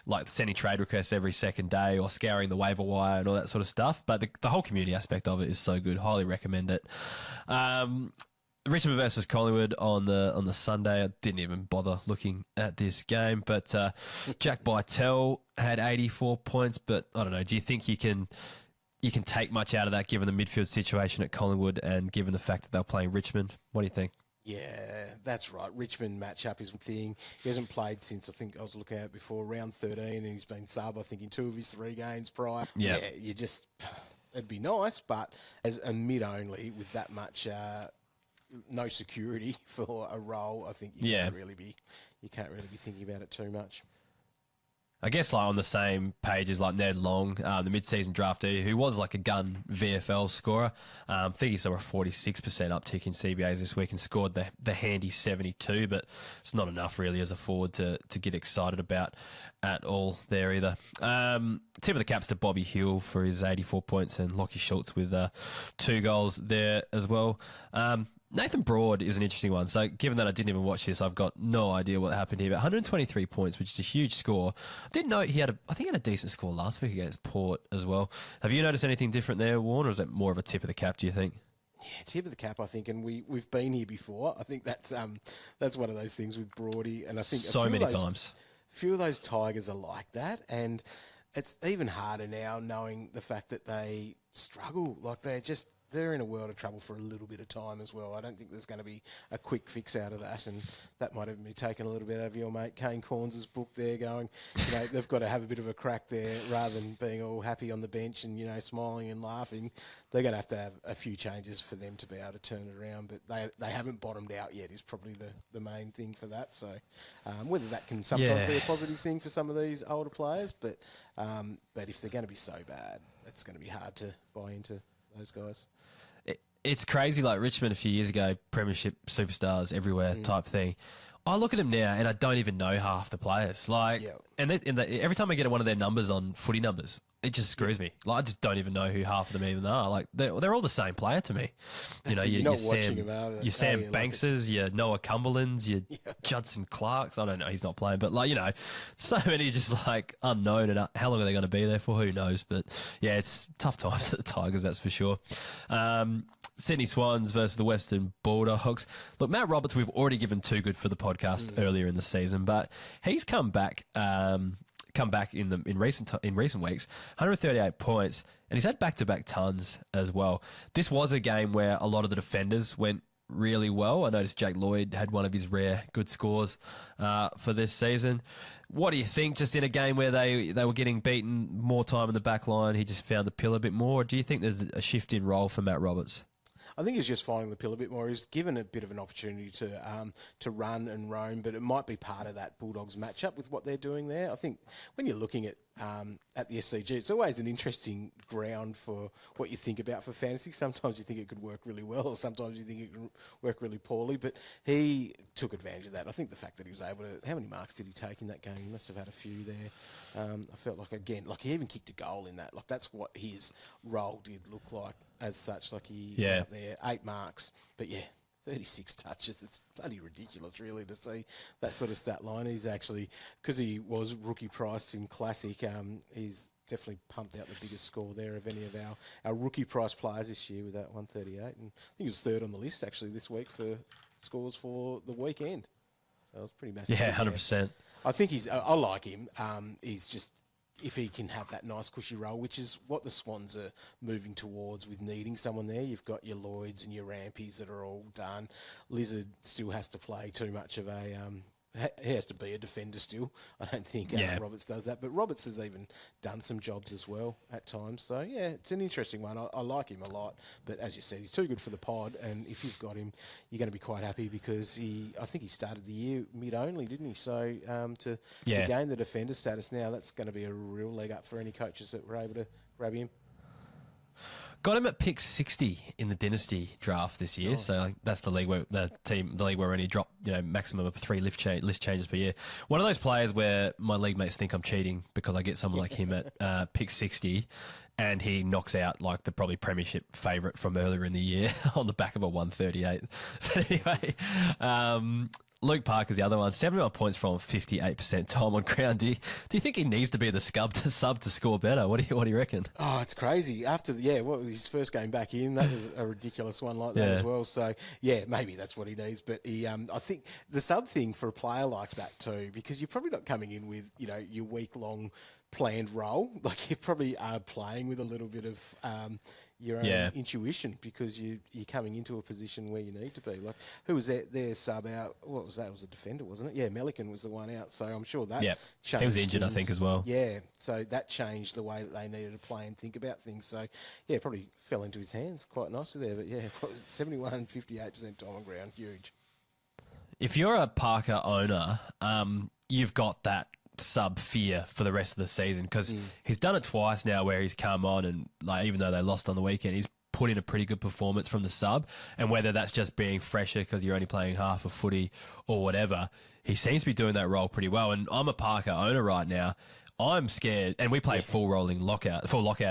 like sending trade requests every second day or scouring the waiver wire and all that sort of stuff. But the whole community aspect of it is so good. Highly recommend it. Richmond versus Collingwood on the Sunday. I didn't even bother looking at this game, but Jack Bytel had 84 points. But I don't know. Do you think you can take much out of that given the midfield situation at Collingwood and given the fact that they're playing Richmond? What do you think? Yeah, that's right. Richmond matchup is one thing. He hasn't played since, I think I was looking at it before, round 13, and he's been sub, I think, in 2 of his 3 games prior. Yep. Yeah, it'd be nice, but as a mid-only with that much no security for a role, I think you can't really be thinking about it too much. I guess on the same page as Ned Long, the mid-season draftee, who was like a gun VFL scorer. I think he saw a 46% uptick in CBAs this week and scored the handy 72, but it's not enough really as a forward to get excited about at all there either. Tip of the caps to Bobby Hill for his 84 points and Lockie Schultz with 2 goals there as well. Nathan Broad is an interesting one. So given that I didn't even watch this, I've got no idea what happened here. But 123 points, which is a huge score. I didn't know he had a decent score last week against Port as well. Have you noticed anything different there, Warren, or is that more of a tip of the cap, do you think? Yeah, tip of the cap, I think, and we've been here before. I think that's one of those things with Broady, and I think so many times. A few of those Tigers are like that, and it's even harder now knowing the fact that they struggle. Like they're in a world of trouble for a little bit of time as well. I don't think there's going to be a quick fix out of that, and that might even be taken a little bit out of your mate Kane Corns' book there, going, they've got to have a bit of a crack there rather than being all happy on the bench and, smiling and laughing. They're going to have a few changes for them to be able to turn it around, but they haven't bottomed out yet is probably the main thing for that. So whether that can sometimes be a positive thing for some of these older players, but if they're going to be so bad, it's going to be hard to buy into those guys. It's crazy, like Richmond a few years ago, premiership superstars everywhere type thing. I look at them now and I don't even know half the players. Every time I get one of their numbers on footy numbers, it just screws me. Like I just don't even know who half of them even are. Like they're all the same player to me. Your Sam Bankses, your Noah Cumberlands, your Judson Clarks. I don't know, he's not playing, but so many just like unknown, and how long are they going to be there for? Who knows? But yeah, it's tough times at the Tigers, that's for sure. Sydney Swans versus the Western Bulldogs. Look, Matt Roberts, we've already given too good for the podcast earlier in the season, but he's come back in recent weeks, 138 points, and he's had back-to-back tons as well. This was a game where a lot of the defenders went really well. I noticed Jake Lloyd had one of his rare good scores for this season. What do you think, just in a game where they were getting beaten more time in the back line, he just found the pill a bit more? Or do you think there's a shift in role for Matt Roberts? I think he's just finding the pill a bit more. He's given a bit of an opportunity to run and roam, but it might be part of that Bulldogs matchup with what they're doing there. I think when you're looking at the SCG, it's always an interesting ground for what you think about for fantasy. Sometimes you think it could work really well, or sometimes you think it could work really poorly, but he took advantage of that. I think the fact that he was able to... How many marks did he take in that game? He must have had a few there. I felt like, again, he even kicked a goal in that. Like, that's what his role did look like as such. Like, he went up there, 8 marks. But, 36 touches. It's bloody ridiculous, really, to see that sort of stat line. He's actually, because he was rookie priced in Classic, he's definitely pumped out the biggest score there of any of our rookie price players this year with that 138. And I think he was third on the list, actually, this week for scores for the weekend. So it was pretty massive. Yeah, 100%. I think I like him. He's just, if he can have that nice cushy role, which is what the Swans are moving towards with needing someone there. You've got your Lloyds and your Rampies that are all done. Lizard still has to play too much of a... he has to be a defender still. I don't think Roberts does that. But Roberts has even done some jobs as well at times. So, it's an interesting one. I like him a lot. But as you said, he's too good for the pod. And if you've got him, you're going to be quite happy because I think he started the year mid-only, didn't he? So to gain the defender status now, that's going to be a real leg up for any coaches that were able to grab him. Got him at pick 60 in the Dynasty draft this year. Nice. So that's the league where the league where only drop maximum of 3 list changes per year. One of those players where my league mates think I'm cheating because I get someone like him at pick 60, and he knocks out like the probably premiership favourite from earlier in the year on the back of a 138. But anyway. Luke Parker's the other one. 71 points from 58% time on ground. Do you think he needs to be the sub to score better? What do you reckon? Oh, it's crazy. After what was his first game back in? That was a ridiculous one like that as well. So maybe that's what he needs. But he, I think the sub thing for a player like that too, because you're probably not coming in with your week long planned role. Like you probably are playing with a little bit of your own intuition because you're coming into a position where you need to be. Like who was their sub out? What was that? It was a defender, wasn't it? Yeah, Melican was the one out. So I'm sure that changed. He was injured, things. I think, as well. Yeah, so that changed the way that they needed to play and think about things. So probably fell into his hands quite nicely there. But 71, 58% time on ground, huge. If you're a Parker owner, you've got that sub fear for the rest of the season because he's done it twice now where he's come on and even though they lost on the weekend, he's put in a pretty good performance from the sub, and whether that's just being fresher because you're only playing half of footy or whatever, he seems to be doing that role pretty well. And I'm a Parker owner right now. I'm scared, and we play full lockout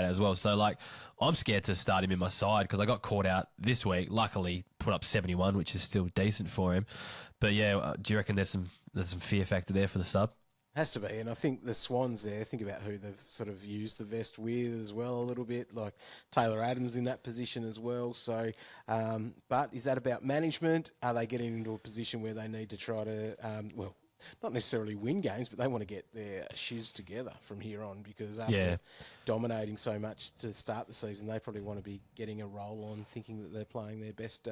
as well. So I'm scared to start him in my side because I got caught out this week. Luckily, put up 71, which is still decent for him. But do you reckon there's some fear factor there for the sub? Has to be, and I think the Swans there, think about who they've sort of used the vest with as well a little bit, like Taylor Adams in that position as well. So, but is that about management? Are they getting into a position where they need to try to, not necessarily win games, but they want to get their shiz together from here on, because after dominating so much to start the season, they probably want to be getting a roll on, thinking that they're playing their best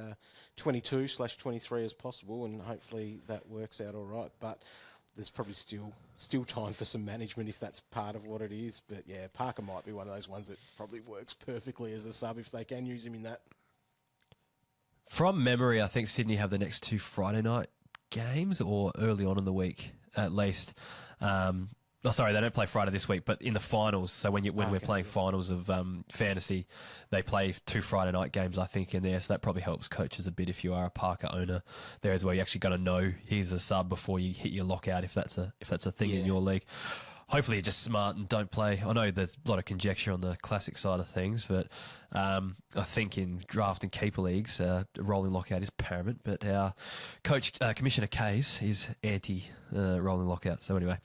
22/23 as possible, and hopefully that works out all right. But there's probably still time for some management if that's part of what it is. But yeah, Parker might be one of those ones that probably works perfectly as a sub if they can use him in that. From memory, I think Sydney have the next 2 Friday night games, or early on in the week at least. Sorry, they don't play Friday this week, but in the finals. So when we're playing finals of fantasy, they play 2 Friday night games, I think, in there. So that probably helps coaches a bit if you are a Parker owner there as well. You actually got to know he's a sub before you hit your lockout, if that's a thing in your league. Hopefully you're just smart and don't play. I know there's a lot of conjecture on the classic side of things, but I think in draft and keeper leagues, rolling lockout is paramount. But our coach, Commissioner Kays, is anti rolling lockout. So anyway,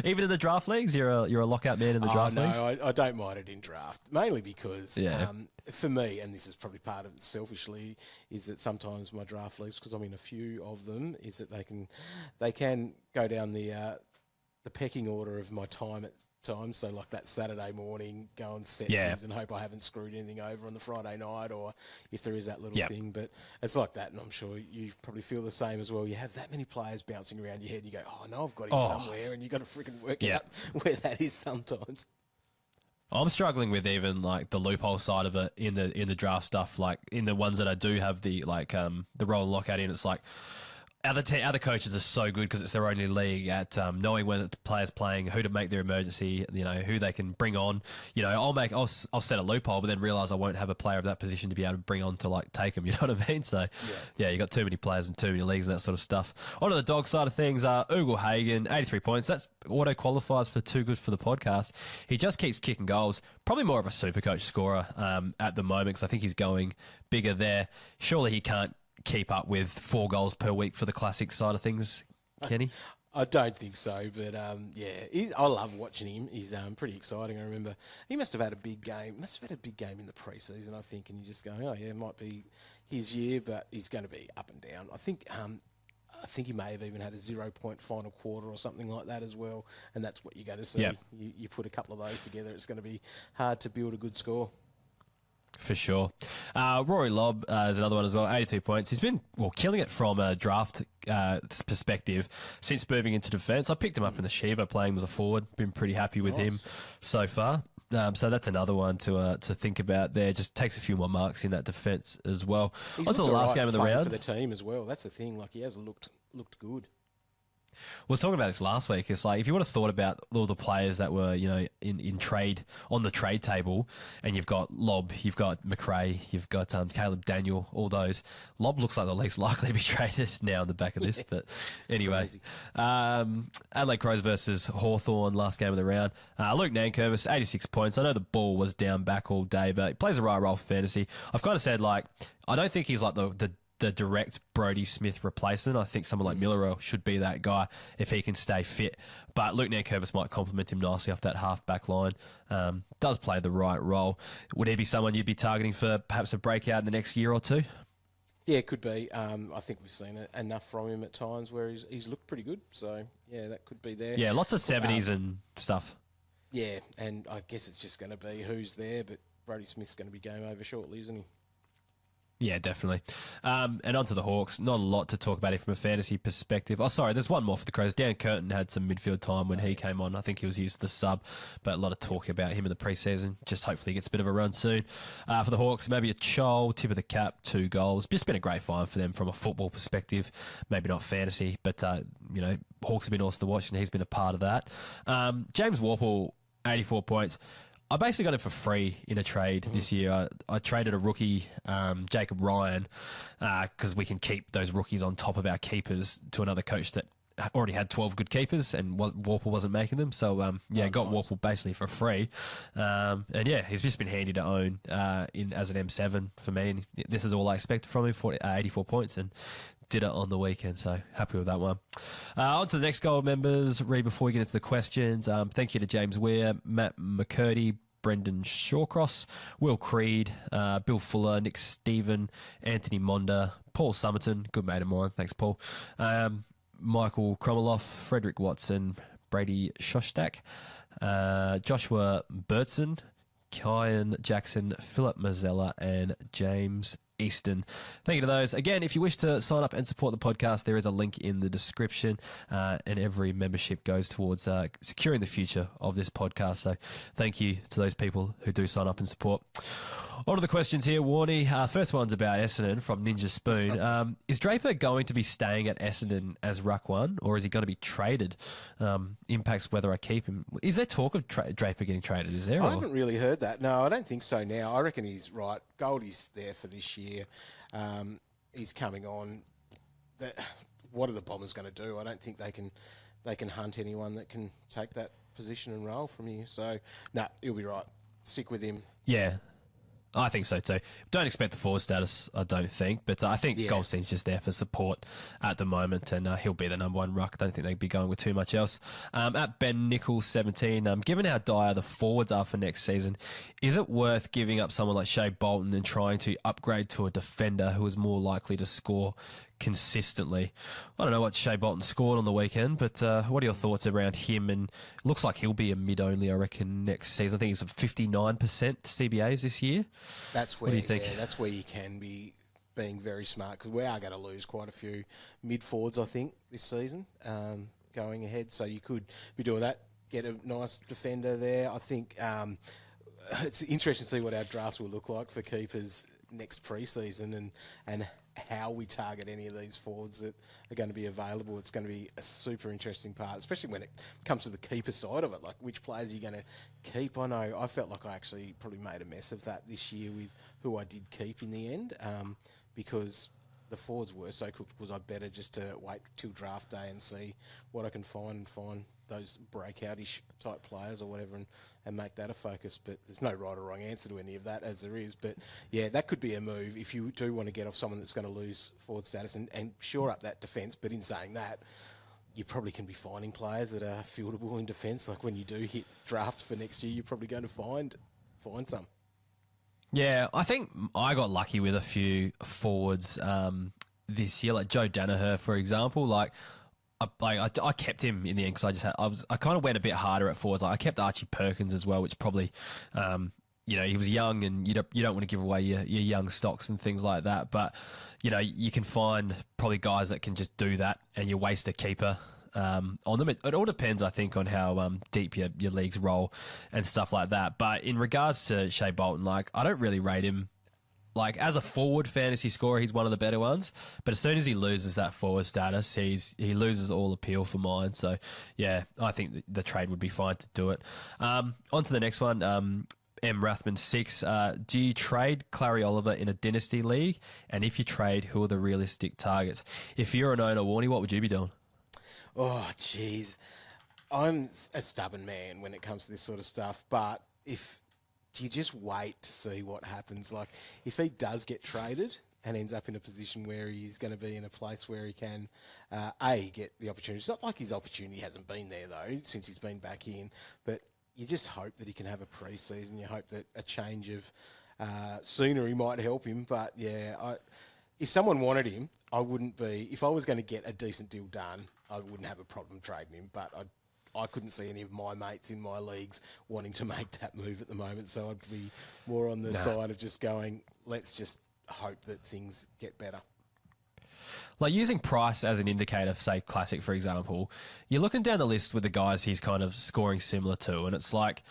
even in the draft leagues, you're a lockout man in the draft leagues. No, I don't mind it in draft, mainly because for me, and this is probably part of it selfishly, is that sometimes my draft leagues, because I'm in a few of them, is that they can go down the pecking order of my time at times. So like that Saturday morning, go and set things and hope I haven't screwed anything over on the Friday night, or if there is that little thing. But it's like that, and I'm sure you probably feel the same as well. You have that many players bouncing around your head, and you go, oh, no, I've got him somewhere, and you've got to freaking work out where that is sometimes. I'm struggling with even like the loophole side of it in the draft stuff, like in the ones that I do have the the roll and lockout in. It's like other coaches are so good because it's their only league at knowing when the player's playing, who to make their emergency, who they can bring on. I'll set a loophole, but then realise I won't have a player of that position to be able to bring on to like take them. You know what I mean? So you got too many players and too many leagues and that sort of stuff. On the dog side of things, Ugle Hagen, 83 points. That's auto qualifies for too good for the podcast. He just keeps kicking goals. Probably more of a super coach scorer at the moment, because I think he's going bigger there. Surely he can't keep up with 4 goals per week for the classic side of things, Kenny? I don't think so, but I love watching him. He's pretty exciting. I remember he must have had a big game. In the preseason, I think, and you just go, oh yeah, it might be his year, but he's going to be up and down. I think he may have even had a 0-point final quarter or something like that as well, and that's what you're going to see. Yep. You put a couple of those together, it's going to be hard to build a good score. For sure. Rory Lobb is another one as well, 82 points. He's been killing it from a draft perspective since moving into defence. I picked him up in the Shiva playing as a forward. Been pretty happy with him so far. So that's another one to think about there. Just takes a few more marks in that defence as well. He's on to the last game of the round for the team as well. That's the thing. Like, he has looked good. We were talking about this last week. It's like, if you would have thought about all the players that were, in trade, on the trade table, and you've got Lobb, you've got McRae, you've got Caleb Daniel, all those. Lobb looks like the least likely to be traded now on the back of this. But anyway, Adelaide Crows versus Hawthorn, last game of the round. Luke Nankervis, 86 points. I know the ball was down back all day, but he plays a right role for fantasy. I've kind of said, like, I don't think he's like the direct Brodie Smith replacement. I think someone like Miller should be that guy if he can stay fit. But Luke Nankervis might complement him nicely off that half-back line. Does play the right role. Would he be someone you'd be targeting for perhaps a breakout in the next year or two? Yeah, it could be. I think we've seen enough from him at times where he's looked pretty good. So, yeah, that could be there. Yeah, lots of 70s and stuff. Yeah, and I guess it's just going to be who's there, but Brodie Smith's going to be game over shortly, isn't he? Yeah, definitely. And on to the Hawks. Not a lot to talk about here from a fantasy perspective. Oh, sorry, there's one more for the Crows. Dan Curtin had some midfield time when he came on. I think he was used to the sub, but a lot of talk about him in the preseason. Just hopefully he gets a bit of a run soon. For the Hawks, maybe a Chol, tip of the cap, 2 goals. Just been a great find for them from a football perspective. Maybe not fantasy, but, Hawks have been awesome to watch, and he's been a part of that. James Warple, 84 points. I basically got him for free in a trade this year. I traded a rookie, Jacob Ryan, because we can keep those rookies on top of our keepers, to another coach that already had 12 good keepers and Warple wasn't making them. So, got nice. Warple basically for free. He's just been handy to own as an M7 for me. And this is all I expected from him, 84 points, and did it on the weekend, so happy with that one. On to the next gold members. Before we get into the questions, thank you to James Weir, Matt McCurdy, Brendan Shawcross, Will Creed, Bill Fuller, Nick Stephen, Anthony Monda, Paul Summerton, good mate of mine. Thanks, Paul. Michael Kromeloff, Frederick Watson, Brady Shostak, Joshua Burtson, Kyan Jackson, Philip Mazzella, and James Easton. Thank you to those. Again, if you wish to sign up and support the podcast, there is a link in the description, and every membership goes towards securing the future of this podcast. So thank you to those people who do sign up and support. On to the questions here, Warnie. First one's about Essendon from Ninja Spoon. Is Draper going to be staying at Essendon as Ruck 1, or is he going to be traded? Impacts whether I keep him. Is there talk of Draper getting traded? Is there? I haven't really heard that. No, I don't think so now. I reckon he's right. Goldie's there for this year. He's coming on. What are the Bombers going to do? I don't think they can hunt anyone that can take that position and role from here. So, no, he'll be right. Stick with him. Yeah. I think so too. Don't expect the forward status, I don't think. But I think Goldstein's just there for support at the moment, and he'll be the number one ruck. I don't think they'd be going with too much else. At Ben Nichols 17, given how dire the forwards are for next season, is it worth giving up someone like Shea Bolton and trying to upgrade to a defender who is more likely to score consistently? I don't know what Shea Bolton scored on the weekend, but what are your thoughts around him? And it looks like he'll be a mid-only, I reckon, next season. I think he's at 59% CBAs this year. That's where, what do you think? Yeah, that's where you can be being very smart, because we are going to lose quite a few mid-forwards, I think, this season going ahead. So you could be doing that, get a nice defender there. I think it's interesting to see what our drafts will look like for keepers next pre-season and how we target any of these forwards that are going to be available. It's going to be a super interesting part, especially when it comes to the keeper side of it, like which players are you going to keep. I know I felt like I actually probably made a mess of that this year with who I did keep in the end, because the forwards were so cooked. Was I better just to wait till draft day and see what I can find those breakout-ish type players or whatever and make that a focus? But there's no right or wrong answer to any of that, as there is. But yeah, that could be a move if you do want to get off someone that's going to lose forward status and shore up that defence. But in saying that, you probably can be finding players that are fieldable in defence. Like when you do hit draft for next year, you're probably going to find some. Yeah, I think I got lucky with a few forwards this year, like Joe Danaher, for example. I kept him in the end because I kind of went a bit harder at forwards. Like I kept Archie Perkins as well, which probably, he was young and you don't want to give away your young stocks and things like that. But, you can find probably guys that can just do that and you waste a keeper on them. It all depends, I think, on how deep your leagues roll and stuff like that. But in regards to Shea Bolton, I don't really rate him. As a forward fantasy scorer, he's one of the better ones. But as soon as he loses that forward status, he loses all appeal for mine. So, yeah, I think the trade would be fine to do it. On to the next one. M. Rathman 6. Do you trade Clary Oliver in a dynasty league? And if you trade, who are the realistic targets? If you're an owner, Warnie, what would you be doing? Oh, jeez. I'm a stubborn man when it comes to this sort of stuff. But do you just wait to see what happens? Like, if he does get traded and ends up in a position where he's going to be in a place where he can, get the opportunity. It's not like his opportunity hasn't been there, though, since he's been back in. But you just hope that he can have a pre-season. You hope that a change of scenery might help him. But, yeah, if someone wanted him, I wouldn't be... If I was going to get a decent deal done, I wouldn't have a problem trading him. But I couldn't see any of my mates in my leagues wanting to make that move at the moment. So I'd be more on the side of just going, let's just hope that things get better. Like using price as an indicator, say Classic, for example, you're looking down the list with the guys he's kind of scoring similar to, and it's like,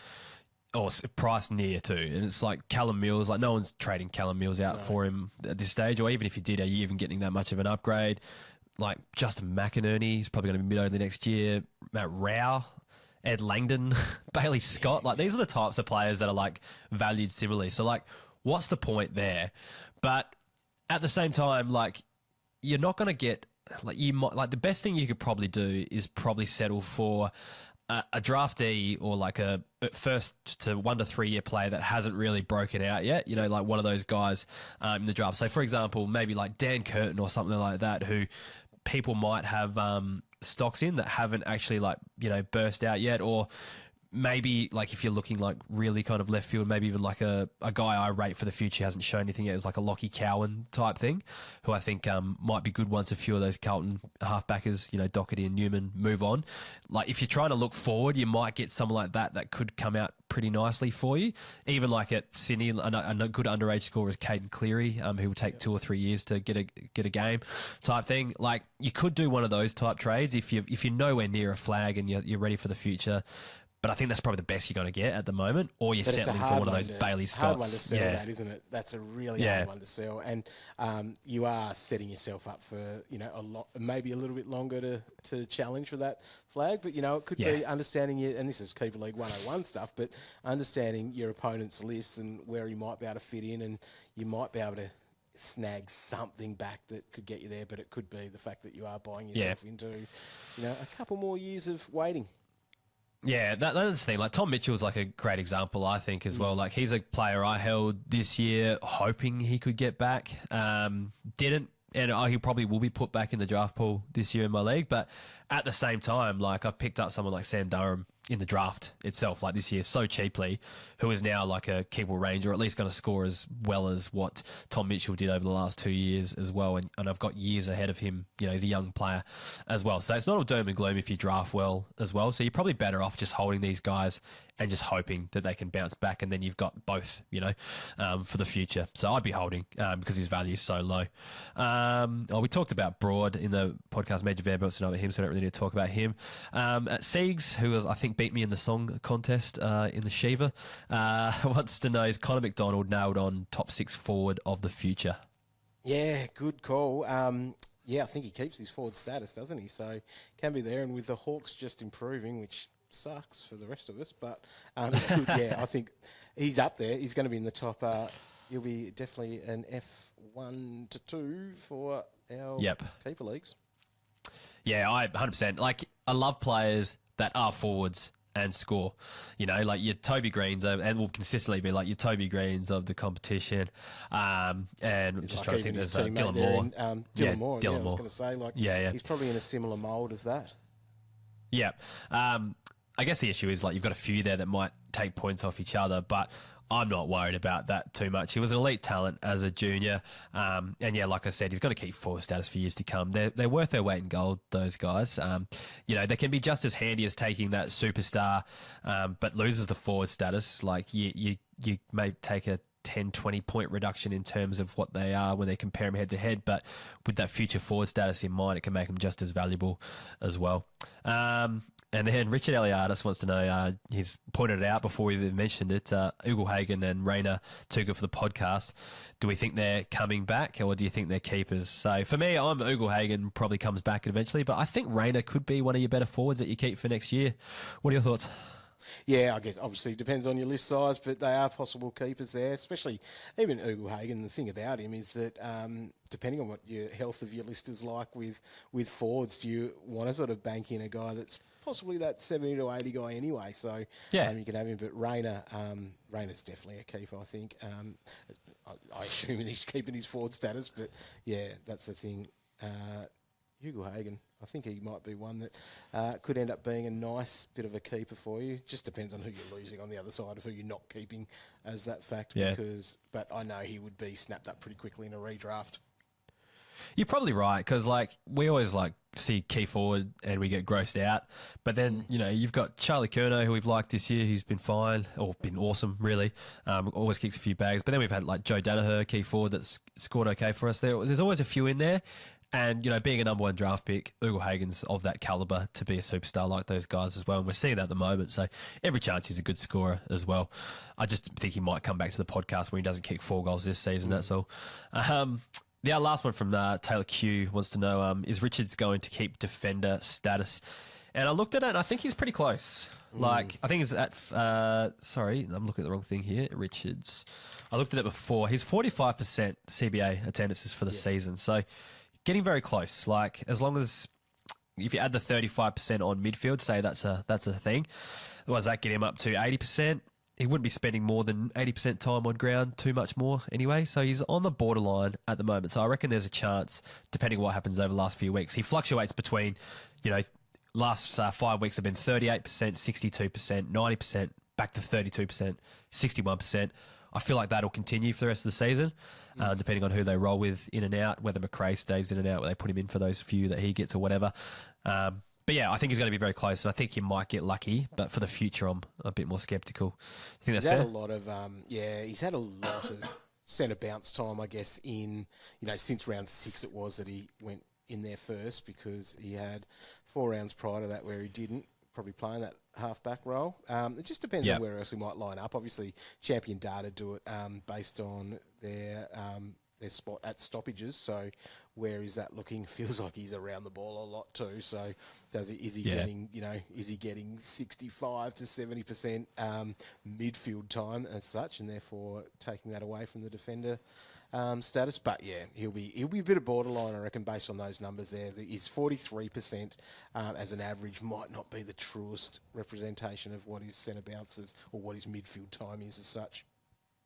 or price near to, and it's like Callum Mills. Like no one's trading Callum Mills out for him at this stage, or even if you did, are you even getting that much of an upgrade? Like Justin McInerney, he's probably going to be mid-only next year. Matt Rao, Ed Langdon, Bailey Scott. Like these are the types of players that are valued similarly. So what's the point there? But at the same time, you're not going to get the best thing you could probably do is probably settle for a draftee or a first to 1 to 3 year player that hasn't really broken out yet, one of those guys in the draft. So for example, maybe Dan Curtin or something like that, who people might have stocks in that haven't actually burst out yet, or maybe like if you're looking like really kind of left field, maybe even like a guy I rate for the future hasn't shown anything yet, is like a Lockie Cowan type thing, who I think might be good once a few of those Carlton halfbackers, Doherty and Newman, move on. Like if you're trying to look forward, you might get someone like that could come out pretty nicely for you. Even like at Sydney, a good underage scorer is Caden Cleary, who will take 2 or 3 years to get a game type thing. Like you could do one of those type trades if you're nowhere near a flag and you're ready for the future. But I think that's probably the best you're going to get at the moment, or you're settling for one of those Bailey Scotts. Hard one to sell, that, isn't it? That's a really hard one to sell, and you are setting yourself up for maybe a little bit longer to challenge for that flag. But it could be understanding and this is Keeper League 101 stuff, but understanding your opponent's lists and where he might be able to fit in, and you might be able to snag something back that could get you there. But it could be the fact that you are buying yourself into a couple more years of waiting. Yeah, that's the thing. Like Tom Mitchell's like a great example, I think, as well. Like he's a player I held this year hoping he could get back. Didn't. And he probably will be put back in the draft pool this year in my league. But at the same time, like I've picked up someone like Sam Durham in the draft itself, like this year, so cheaply, who is now like a keepable range, or at least going to score as well as what Tom Mitchell did over the last 2 years as well. And I've got years ahead of him. He's a young player as well. So it's not all doom and gloom if you draft well as well. So you're probably better off just holding these guys and just hoping that they can bounce back. And then you've got both, for the future. So I'd be holding because his value is so low. We talked about Broad in the podcast. Major Vanderbilt's another him, so I don't really need to talk about him. At Siegs, who was, I think, beat me in the song contest in the Shiva, wants to know, is Connor McDonald nailed on top 6 forward of the future? Yeah, good call. I think he keeps his forward status, doesn't he? So can be there. And with the Hawks just improving, which sucks for the rest of us, but I think he's up there. He's going to be in the top. He'll be definitely an F1 to 2 for our keeper leagues. Yeah, I 100%. Like, I love players that are forwards and score. Like your Toby Greens, and will consistently be like your Toby Greens of the competition. And just like trying to think, there's Dylan Moore. Dylan Moore. I was going to say, he's probably in a similar mould of that. Yeah. I guess the issue is like you've got a few there that might take points off each other, but I'm not worried about that too much. He was an elite talent as a junior. And like I said, he's going to keep forward status for years to come. They're worth their weight in gold, those guys. They can be just as handy as taking that superstar, but loses the forward status. Like you may take a 10, 20 point reduction in terms of what they are when they compare them head to head. But with that future forward status in mind, it can make them just as valuable as well. And then Richard Eliadis wants to know, he's pointed it out before we even mentioned it, Ugelhagen and Rayner, too good for the podcast. Do we think they're coming back, or do you think they're keepers? So for me, I'm Ugelhagen probably comes back eventually, but I think Rayner could be one of your better forwards that you keep for next year. What are your thoughts? Yeah, I guess obviously it depends on your list size, but they are possible keepers there, especially even Ugelhagen. The thing about him is that depending on what your health of your list is like with forwards, do you want to sort of bank in a guy that's possibly that 70 to 80 guy anyway? So you can have him, but Rayner's definitely a keeper, I think. I assume he's keeping his forward status, but yeah, that's the thing. Ugelhagen, I think he might be one that could end up being a nice bit of a keeper for you. Just depends on who you're losing on the other side of who you're not keeping as that fact. Yeah. But I know he would be snapped up pretty quickly in a redraft. You're probably right, because we always see key forward and we get grossed out. But then, you've got Charlie Curnow, who we've liked this year, who's been fine, or been awesome, really. Always kicks a few bags. But then we've had Joe Danaher, key forward, that's scored okay for us. There's always a few in there. And, being a number 1 draft pick, Ugelhagen's of that calibre to be a superstar like those guys as well. And we're seeing that at the moment. So every chance he's a good scorer as well. I just think he might come back to the podcast when he doesn't kick 4 goals this season, that's all. The last one from Taylor Q wants to know, is Richards going to keep defender status? And I looked at it and I think he's pretty close. I think he's at, sorry, I'm looking at the wrong thing here. Richards. I looked at it before. He's 45% CBA attendances for the season. So getting very close. As long as, if you add the 35% on midfield, say that's a thing, what does that get him up to? 80%? He wouldn't be spending more than 80% time on ground, too much more anyway. So he's on the borderline at the moment. So I reckon there's a chance, depending on what happens over the last few weeks. He fluctuates between, last 5 weeks have been 38%, 62%, 90%, back to 32%, 61%. I feel like that'll continue for the rest of the season, depending on who they roll with in and out, whether McRae stays in and out, whether they put him in for those few that he gets or whatever. But yeah, I think he's going to be very close, and I think he might get lucky. But for the future, I'm a bit more sceptical. You think that's fair? He's had a lot of centre bounce time, I guess, since round 6 it was that he went in there first, because he had 4 rounds prior to that where he didn't, probably playing that half-back role. It just depends on where else he might line up. Obviously, Champion Data do it based on their spot at stoppages. So where is that looking? Feels like he's around the ball a lot too. So is he getting 65 to 70% midfield time as such, and therefore taking that away from the defender status? But yeah, he'll be a bit of borderline, I reckon, based on those numbers there. His 43% as an average might not be the truest representation of what his centre bounces or what his midfield time is as such.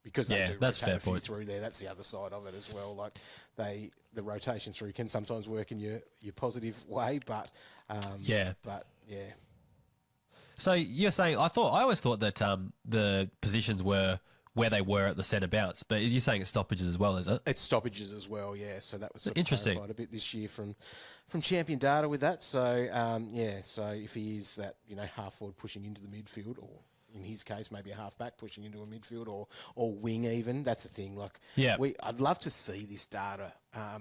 Because they do that's rotate fair a few point. through there. That's the other side of it as well. Like the rotation through can sometimes work in your positive way, but yeah. So you're saying I always thought that the positions were where they were at the centre bounce, but you're saying it's stoppages as well, is it? It's stoppages as well, yeah. So that was sort of interesting. clarified a bit this year from Champion Data with that. So so if he is that half forward pushing into the midfield, or in his case maybe a half back pushing into a midfield or wing even, that's the thing. Like I'd love to see this data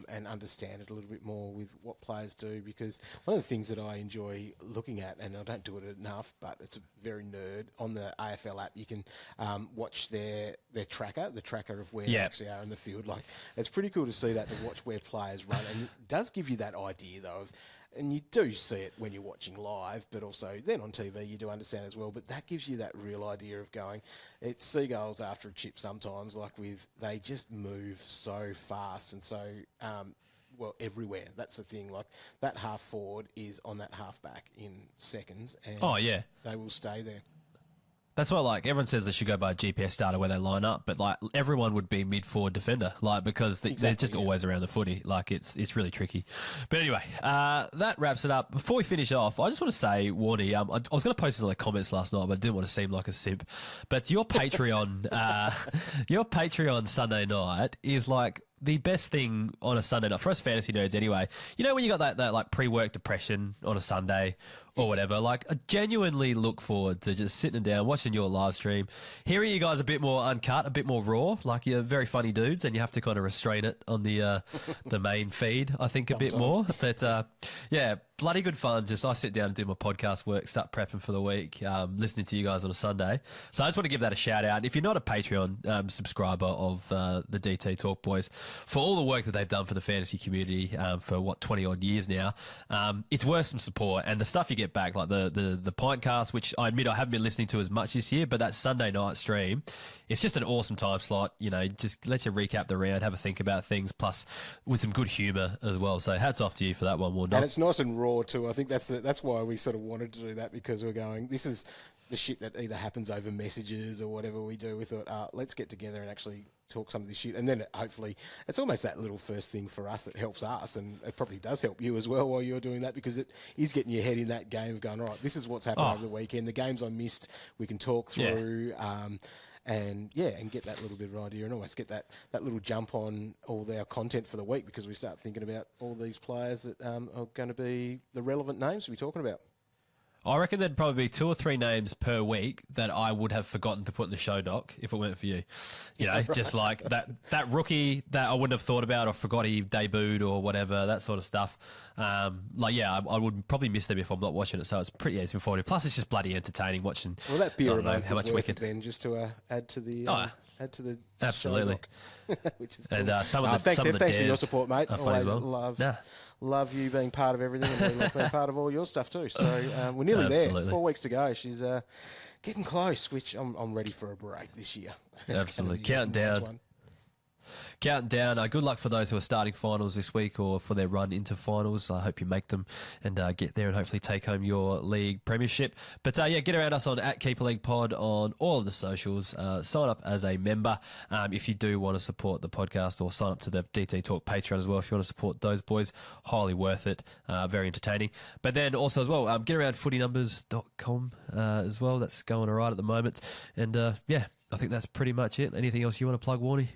and understand it a little bit more with what players do, because one of the things that I enjoy looking at, and I don't do it enough, but it's a very nerd, on the AFL app you can watch their tracker, the tracker of where they actually are in the field. Like it's pretty cool to see that, to watch where players run, and it does give you that idea though of, and you do see it when you're watching live, but also then on TV you do understand as well. But that gives you that real idea of going, it's seagulls after a chip sometimes, they just move so fast and so, everywhere. That's the thing. Like that half forward is on that half back in seconds, and they will stay there. That's why, everyone says they should go by GPS data where they line up, but everyone would be mid-forward defender, because they're just always around the footy. It's really tricky. But anyway, that wraps it up. Before we finish off, I just want to say, Warnie, I was going to post this in the comments last night, but I didn't want to seem like a simp. But your Patreon, your Patreon Sunday night is the best thing on a Sunday night for us fantasy nerds anyway. When you got that pre-work depression on a Sunday or whatever, I genuinely look forward to just sitting down, watching your live stream, hearing you guys a bit more uncut, a bit more raw. You're very funny dudes, and you have to kind of restrain it on the main feed, I think, sometimes. A bit more. But bloody good fun. Just I sit down and do my podcast work, start prepping for the week, listening to you guys on a Sunday. So I just want to give that a shout out. If you're not a Patreon subscriber of the DT Talk Boys, for all the work that they've done for the fantasy community for 20 odd years now, it's worth some support. And the stuff you get back, like the Pintcast, which I admit I haven't been listening to as much this year, but that Sunday night stream, it's just an awesome time slot. Just lets you recap the round, have a think about things, plus with some good humour as well. So hats off to you for that one, Warnie. And it's nice and raw too. I think that's why we sort of wanted to do that, because we're going, this is the shit that either happens over messages or whatever we do. We thought, let's get together and actually talk some of this shit, and then hopefully it's almost that little first thing for us that helps us, and it probably does help you as well while you're doing that, because it is getting your head in that game of going, all right, this is what's happened over the weekend, the games I missed, we can talk through, and get that little bit of an idea, and almost get that little jump on all our content for the week, because we start thinking about all these players that are going to be the relevant names to be talking about. I reckon there'd probably be 2 or 3 names per week that I would have forgotten to put in the show doc if it weren't for you. Just like that rookie that I wouldn't have thought about or forgot he debuted or whatever, that sort of stuff. I would probably miss them if I'm not watching it, so it's pretty easy for me. Plus, it's just bloody entertaining watching. Well, that beer amount how much Wicked then, just to add to the absolutely, show doc, which is cool. And some of the thanks for your support, mate. Always love you being part of everything, and we love being part of all your stuff too. So we're nearly there. 4 weeks to go. She's getting close, which I'm ready for a break this year. Absolutely. Counting down. Counting down. Good luck for those who are starting finals this week or for their run into finals. I hope you make them and get there and hopefully take home your league premiership. But get around us on @KeeperLeaguePod on all of the socials. Sign up as a member if you do want to support the podcast, or sign up to the DT Talk Patreon as well if you want to support those boys. Highly worth it. Very entertaining. But then also as well, get around footynumbers.com as well. That's going all right at the moment. And I think that's pretty much it. Anything else you want to plug, Warnie?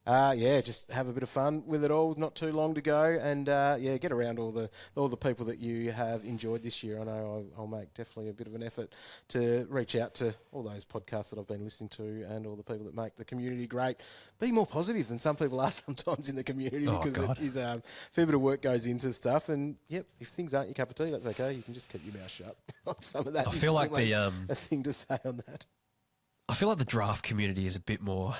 Just have a bit of fun with it all. Not too long to go, and get around all the people that you have enjoyed this year. I know I'll make definitely a bit of an effort to reach out to all those podcasts that I've been listening to, and all the people that make the community great. Be more positive than some people are sometimes in the community, because it is a fair bit of work goes into stuff. And if things aren't your cup of tea, that's okay. You can just keep your mouth shut on some of that. I feel like a thing to say on that. I feel like the draft community is a bit more.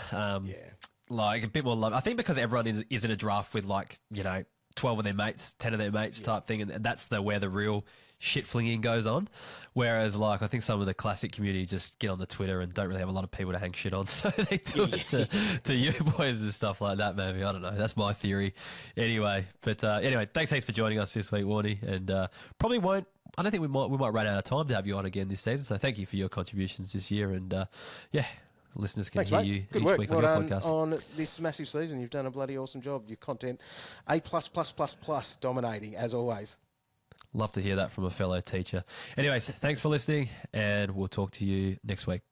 Like a bit more love. I think because everyone is in a draft with 12 of their mates, 10 of their mates type thing, and that's where the real shit flinging goes on. Whereas I think some of the classic community just get on the Twitter and don't really have a lot of people to hang shit on, so they do it to you boys and stuff like that. Maybe, I don't know. That's my theory. Anyway, thanks heaps for joining us this week, Warnie, and probably won't. I don't think we might run out of time to have you on again this season. So thank you for your contributions this year, and listeners can hear you Good each work. week Well on your done podcast. on this massive season. You've done a bloody awesome job. Your content, A++++, dominating as always. Love to hear that from a fellow teacher. Anyways, thanks for listening, and we'll talk to you next week.